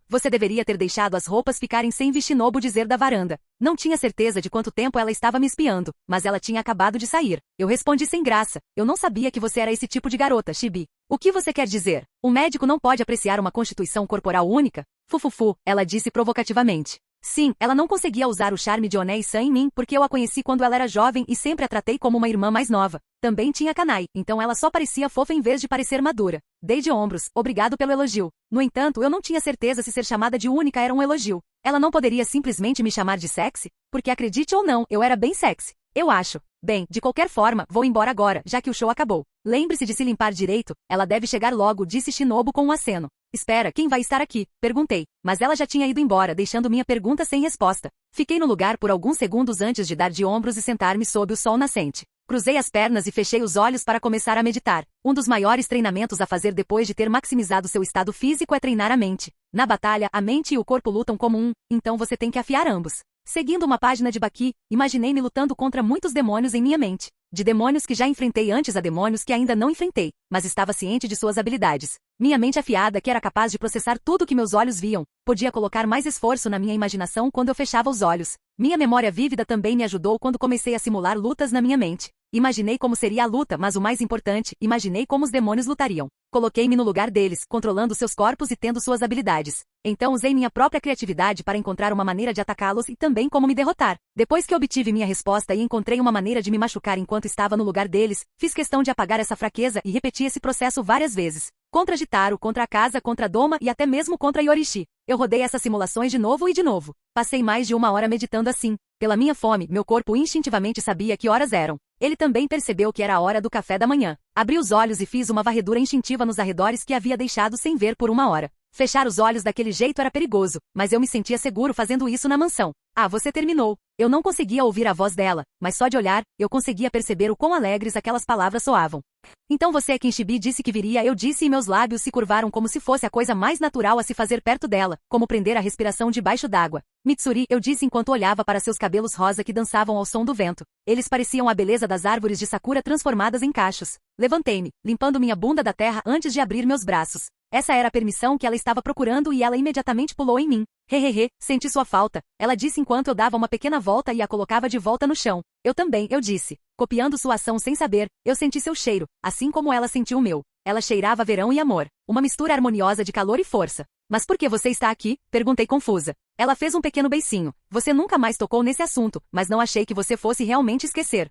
Speaker 2: Você deveria ter deixado as roupas ficarem sem Vishinobu dizer da varanda. Não tinha certeza de quanto tempo ela estava me espiando, mas ela tinha acabado de sair. Eu respondi sem graça. Eu não sabia que você era esse tipo de garota, Chibi. O que você quer dizer? Um médico não pode apreciar uma constituição corporal única? Fufufu, ela disse provocativamente. Sim, ela não conseguia usar o charme de Onei-san em mim porque eu a conheci quando ela era jovem e sempre a tratei como uma irmã mais nova. Também tinha Kanai, então ela só parecia fofa em vez de parecer madura. Dei de ombros, obrigado pelo elogio. No entanto, eu não tinha certeza se ser chamada de única era um elogio. Ela não poderia simplesmente me chamar de sexy? Porque acredite ou não, eu era bem sexy. Eu acho. Bem, de qualquer forma, vou embora agora, já que o show acabou. Lembre-se de se limpar direito, ela deve chegar logo, disse Shinobu com um aceno. Espera, quem vai estar aqui? Perguntei, mas ela já tinha ido embora, deixando minha pergunta sem resposta. Fiquei no lugar por alguns segundos antes de dar de ombros e sentar-me sob o sol nascente. Cruzei as pernas e fechei os olhos para começar a meditar. Um dos maiores treinamentos a fazer depois de ter maximizado seu estado físico é treinar a mente. Na batalha, a mente e o corpo lutam como um, então você tem que afiar ambos. Seguindo uma página de Baki, imaginei-me lutando contra muitos demônios em minha mente. De demônios que já enfrentei antes a demônios que ainda não enfrentei, mas estava ciente de suas habilidades. Minha mente afiada, que era capaz de processar tudo que meus olhos viam, podia colocar mais esforço na minha imaginação quando eu fechava os olhos. Minha memória vívida também me ajudou quando comecei a simular lutas na minha mente. Imaginei como seria a luta, mas o mais importante, imaginei como os demônios lutariam. Coloquei-me no lugar deles, controlando seus corpos e tendo suas habilidades. Então usei minha própria criatividade para encontrar uma maneira de atacá-los e também como me derrotar. Depois que obtive minha resposta e encontrei uma maneira de me machucar enquanto estava no lugar deles, fiz questão de apagar essa fraqueza e repeti esse processo várias vezes. Contra Jitaro, contra a casa, contra Doma e até mesmo contra Yorishi. Eu rodei essas simulações de novo e de novo. Passei mais de 1 hora meditando assim. Pela minha fome, meu corpo instintivamente sabia que horas eram. Ele também percebeu que era a hora do café da manhã. Abri os olhos e fiz uma varredura instintiva nos arredores que havia deixado sem ver por 1 hora. Fechar os olhos daquele jeito era perigoso, mas eu me sentia seguro fazendo isso na mansão. Ah, você terminou. Eu não conseguia ouvir a voz dela, mas só de olhar, eu conseguia perceber o quão alegres aquelas palavras soavam. Então você é quem Shibi disse que viria, eu disse e meus lábios se curvaram como se fosse a coisa mais natural a se fazer perto dela, como prender a respiração debaixo d'água. Mitsuri, eu disse enquanto olhava para seus cabelos rosa que dançavam ao som do vento. Eles pareciam a beleza das árvores de sakura transformadas em cachos. Levantei-me, limpando minha bunda da terra antes de abrir meus braços. Essa era a permissão que ela estava procurando e ela imediatamente pulou em mim. Hehehe, senti sua falta, ela disse enquanto eu dava uma pequena volta e a colocava de volta no chão. Eu também, eu disse. Copiando sua ação sem saber, eu senti seu cheiro, assim como ela sentiu o meu. Ela cheirava verão e amor. Uma mistura harmoniosa de calor e força. Mas por que você está aqui? Perguntei confusa. Ela fez um pequeno beicinho. Você nunca mais tocou nesse assunto, mas não achei que você fosse realmente esquecer.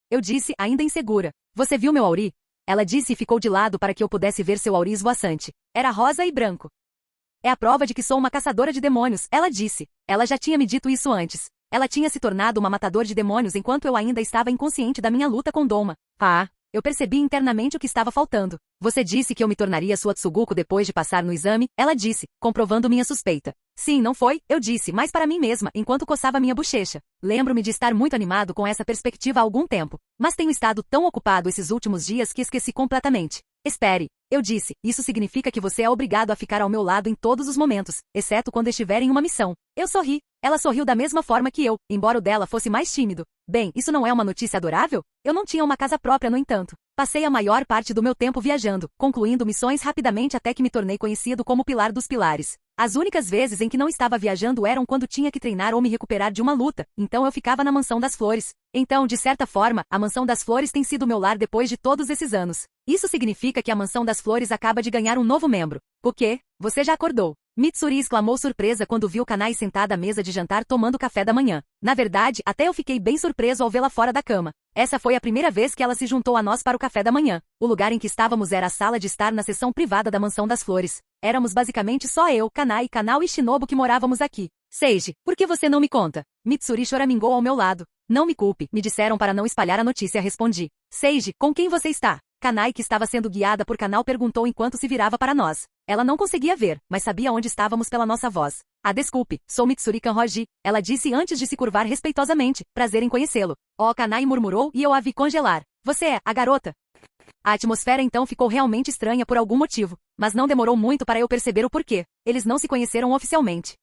Speaker 2: Eu disse, ainda insegura. Você viu meu auri? Ela disse e ficou de lado para que eu pudesse ver seu auri esvoaçante. Era rosa e branco. É a prova de que sou uma caçadora de demônios, ela disse. Ela já tinha me dito isso antes. Ela tinha se tornado uma matadora de demônios enquanto eu ainda estava inconsciente da minha luta com Doma. Eu percebi internamente o que estava faltando. Você disse que eu me tornaria sua Tsuguko depois de passar no exame, ela disse, comprovando minha suspeita. Sim, não foi? Eu disse, mas para mim mesma, enquanto coçava minha bochecha. Lembro-me de estar muito animado com essa perspectiva há algum tempo. Mas tenho estado tão ocupado esses últimos dias que esqueci completamente. Espere. Eu disse, isso significa que você é obrigado a ficar ao meu lado em todos os momentos, exceto quando estiver em uma missão. Eu sorri. Ela sorriu da mesma forma que eu, embora o dela fosse mais tímido. Bem, isso não é uma notícia adorável? Eu não tinha uma casa própria, no entanto. Passei a maior parte do meu tempo viajando, concluindo missões rapidamente até que me tornei conhecido como Pilar dos Pilares. As únicas vezes em que não estava viajando eram quando tinha que treinar ou me recuperar de uma luta, então eu ficava na Mansão das Flores. Então, de certa forma, a Mansão das Flores tem sido meu lar depois de todos esses anos. Isso significa que a Mansão das Flores acaba de ganhar um novo membro. O quê? Você já acordou? Mitsuri exclamou surpresa quando viu Kanai sentada à mesa de jantar tomando café da manhã. Na verdade, até eu fiquei bem surpreso ao vê-la fora da cama. Essa foi a primeira vez que ela se juntou a nós para o café da manhã. O lugar em que estávamos era a sala de estar na seção privada da Mansão das Flores. Éramos basicamente só eu, Kanai, Kanao e Shinobu que morávamos aqui. Seiji, por que você não me conta? Mitsuri choramingou ao meu lado. Não me culpe, me disseram para não espalhar a notícia, respondi. Seiji, com quem você está? Kanai, que estava sendo guiada por Kanao, perguntou enquanto se virava para nós. Ela não conseguia ver, mas sabia onde estávamos pela nossa voz. Ah, desculpe, sou Mitsuri Kanroji, ela disse antes de se curvar respeitosamente. Prazer em conhecê-lo. Oh, Kanai murmurou e eu a vi congelar. Você é a garota? A atmosfera então ficou realmente estranha por algum motivo, mas não demorou muito para eu perceber o porquê. Eles não se conheceram oficialmente.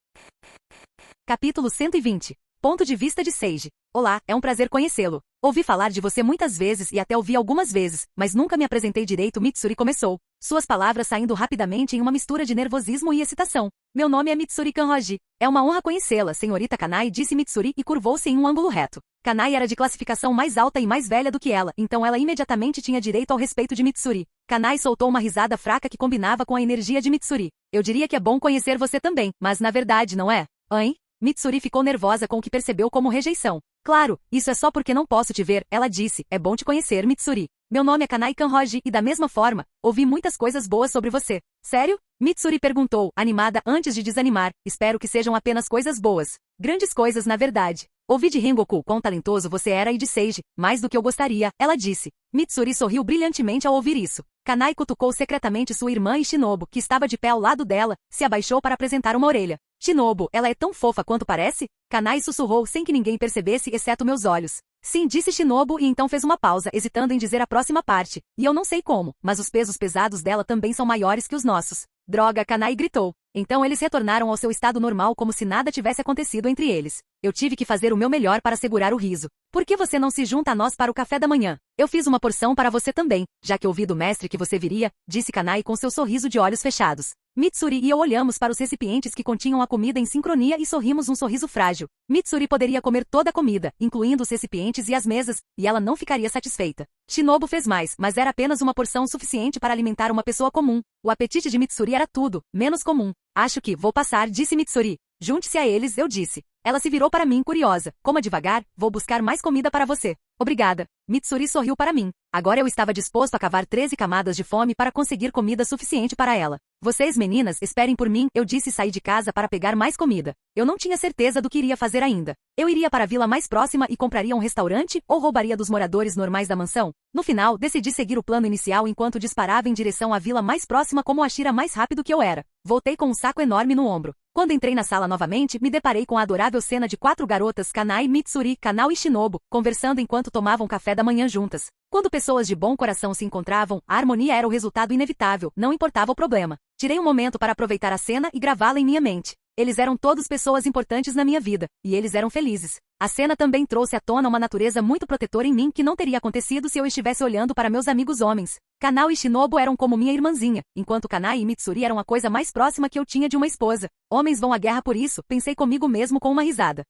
Speaker 2: Capítulo 120. Ponto de vista de Seiji. Olá, é um prazer conhecê-lo. Ouvi falar de você muitas vezes e até ouvi algumas vezes, mas nunca me apresentei direito. Mitsuri começou. Suas palavras saindo rapidamente em uma mistura de nervosismo e excitação. Meu nome é Mitsuri Kanroji. É uma honra conhecê-la, senhorita Kanai, disse Mitsuri e curvou-se em um ângulo reto. Kanai era de classificação mais alta e mais velha do que ela, então ela imediatamente tinha direito ao respeito de Mitsuri. Kanai soltou uma risada fraca que combinava com a energia de Mitsuri. Eu diria que é bom conhecer você também, mas na verdade não é? Hein? Mitsuri ficou nervosa com o que percebeu como rejeição. Claro, isso é só porque não posso te ver, ela disse. É bom te conhecer, Mitsuri. Meu nome é Kanai Kanroji e da mesma forma, ouvi muitas coisas boas sobre você. Sério? Mitsuri perguntou, animada antes de desanimar. Espero que sejam apenas coisas boas. Grandes coisas na verdade. Ouvi de Rengoku quão talentoso você era e de Seiji, mais do que eu gostaria, ela disse. Mitsuri sorriu brilhantemente ao ouvir isso. Kanai cutucou secretamente sua irmã e Shinobu, que estava de pé ao lado dela, se abaixou para apresentar uma orelha. Shinobu, ela é tão fofa quanto parece? Kanai sussurrou sem que ninguém percebesse exceto meus olhos. Sim, disse Shinobu e então fez uma pausa, hesitando em dizer a próxima parte. E eu não sei como, mas os pesos pesados dela também são maiores que os nossos. Droga, Kanai gritou. Então eles retornaram ao seu estado normal como se nada tivesse acontecido entre eles. Eu tive que fazer o meu melhor para segurar o riso. Por que você não se junta a nós para o café da manhã? Eu fiz uma porção para você também, já que ouvi do mestre que você viria, disse Kanai com seu sorriso de olhos fechados. Mitsuri e eu olhamos para os recipientes que continham a comida em sincronia e sorrimos um sorriso frágil. Mitsuri poderia comer toda a comida, incluindo os recipientes e as mesas, e ela não ficaria satisfeita. Shinobu fez mais, mas era apenas uma porção suficiente para alimentar uma pessoa comum. O apetite de Mitsuri era tudo, menos comum. Acho que vou passar, disse Mitsuri. Junte-se a eles, eu disse. Ela se virou para mim curiosa. Coma devagar, vou buscar mais comida para você. Obrigada. Mitsuri sorriu para mim. Agora eu estava disposto a cavar 13 camadas de fome para conseguir comida suficiente para ela. Vocês, meninas, esperem por mim, eu disse e saí de casa para pegar mais comida. Eu não tinha certeza do que iria fazer ainda. Eu iria para a vila mais próxima e compraria um restaurante ou roubaria dos moradores normais da mansão? No final, decidi seguir o plano inicial enquanto disparava em direção à vila mais próxima como a Ashira mais rápido que eu era. Voltei com um saco enorme no ombro. Quando entrei na sala novamente, me deparei com a adorável cena de 4 garotas, Kanai, Mitsuri, Kanao e Shinobu, conversando enquanto tomavam café da manhã juntas. Quando pessoas de bom coração se encontravam, a harmonia era o resultado inevitável, não importava o problema. Tirei um momento para aproveitar a cena e gravá-la em minha mente. Eles eram todos pessoas importantes na minha vida, e eles eram felizes. A cena também trouxe à tona uma natureza muito protetora em mim que não teria acontecido se eu estivesse olhando para meus amigos homens. Kanao e Shinobu eram como minha irmãzinha, enquanto Kanai e Mitsuri eram a coisa mais próxima que eu tinha de uma esposa. Homens vão à guerra por isso, pensei comigo mesmo com uma risada.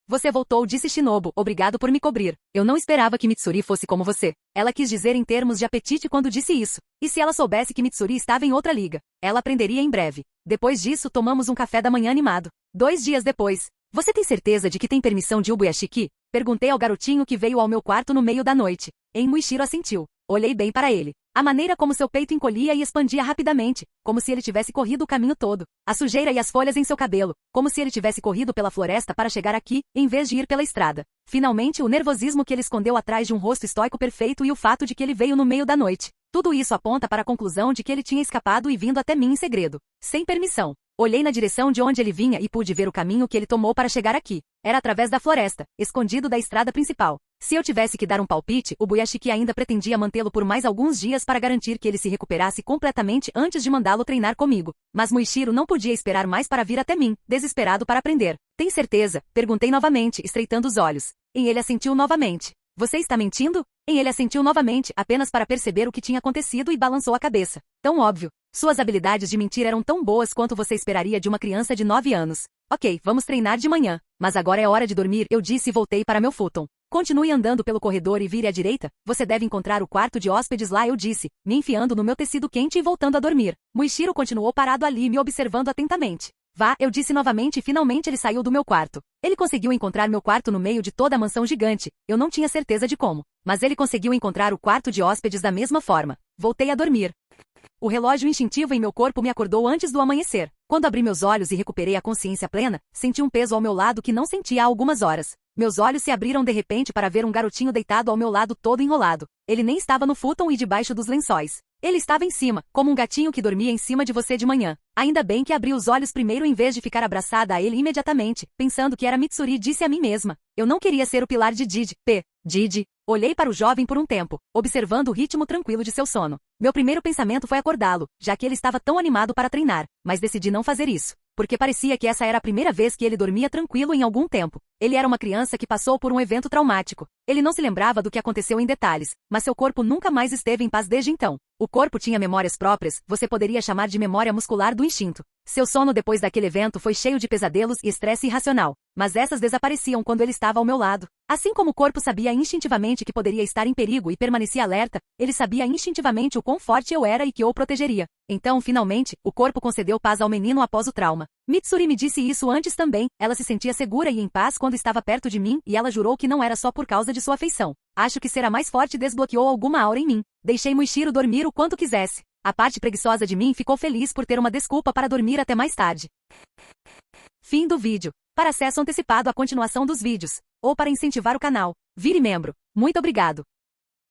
Speaker 2: Você voltou, disse Shinobu, obrigado por me cobrir. Eu não esperava que Mitsuri fosse como você. Ela quis dizer em termos de apetite quando disse isso. E se ela soubesse que Mitsuri estava em outra liga? Ela aprenderia em breve. Depois disso, tomamos um café da manhã animado. 2 dias depois. Você tem certeza de que tem permissão de Ubuyashiki? Perguntei ao garotinho que veio ao meu quarto no meio da noite. Muishiro assentiu. Olhei bem para ele. A maneira como seu peito encolhia e expandia rapidamente, como se ele tivesse corrido o caminho todo. A sujeira e as folhas em seu cabelo, como se ele tivesse corrido pela floresta para chegar aqui, em vez de ir pela estrada. Finalmente, o nervosismo que ele escondeu atrás de um rosto estoico perfeito e o fato de que ele veio no meio da noite. Tudo isso aponta para a conclusão de que ele tinha escapado e vindo até mim em segredo. Sem permissão. Olhei na direção de onde ele vinha e pude ver o caminho que ele tomou para chegar aqui. Era através da floresta, escondido da estrada principal. Se eu tivesse que dar um palpite, o Ubuyashiki ainda pretendia mantê-lo por mais alguns dias para garantir que ele se recuperasse completamente antes de mandá-lo treinar comigo. Mas Muishiro não podia esperar mais para vir até mim, desesperado para aprender. Tem certeza? Perguntei novamente, estreitando os olhos. Ele assentiu novamente. Você está mentindo? Ele assentiu novamente, apenas para perceber o que tinha acontecido e balançou a cabeça. Tão óbvio. Suas habilidades de mentir eram tão boas quanto você esperaria de uma criança de 9 anos. Ok, vamos treinar de manhã. Mas agora é hora de dormir, eu disse e voltei para meu futon. Continue andando pelo corredor e vire à direita. Você deve encontrar o quarto de hóspedes lá, eu disse, me enfiando no meu tecido quente e voltando a dormir. Muishiro continuou parado ali me observando atentamente. Vá, eu disse novamente e finalmente ele saiu do meu quarto. Ele conseguiu encontrar meu quarto no meio de toda a mansão gigante. Eu não tinha certeza de como. Mas ele conseguiu encontrar o quarto de hóspedes da mesma forma. Voltei a dormir. O relógio instintivo em meu corpo me acordou antes do amanhecer. Quando abri meus olhos e recuperei a consciência plena, senti um peso ao meu lado que não sentia há algumas horas. Meus olhos se abriram de repente para ver um garotinho deitado ao meu lado todo enrolado. Ele nem estava no futon e debaixo dos lençóis. Ele estava em cima, como um gatinho que dormia em cima de você de manhã. Ainda bem que abri os olhos primeiro em vez de ficar abraçada a ele imediatamente, pensando que era Mitsuri, disse a mim mesma. Eu não queria ser o pilar de Didi. Olhei para o jovem por um tempo, observando o ritmo tranquilo de seu sono. Meu primeiro pensamento foi acordá-lo, já que ele estava tão animado para treinar, mas decidi não fazer isso, porque parecia que essa era a primeira vez que ele dormia tranquilo em algum tempo. Ele era uma criança que passou por um evento traumático. Ele não se lembrava do que aconteceu em detalhes, mas seu corpo nunca mais esteve em paz desde então. O corpo tinha memórias próprias, você poderia chamar de memória muscular do instinto. Seu sono depois daquele evento foi cheio de pesadelos e estresse irracional, mas essas desapareciam quando ele estava ao meu lado. Assim como o corpo sabia instintivamente que poderia estar em perigo e permanecia alerta, ele sabia instintivamente o quão forte eu era e que o protegeria. Então, finalmente, o corpo concedeu paz ao menino após o trauma. Mitsuri me disse isso antes também, ela se sentia segura e em paz quando estava perto de mim e ela jurou que não era só por causa de sua afeição. Acho que ser a mais forte desbloqueou alguma aura em mim. Deixei Muichiro dormir o quanto quisesse. A parte preguiçosa de mim ficou feliz por ter uma desculpa para dormir até mais tarde. Fim do vídeo. Para acesso antecipado à continuação dos vídeos, ou para incentivar o canal, vire membro. Muito obrigado.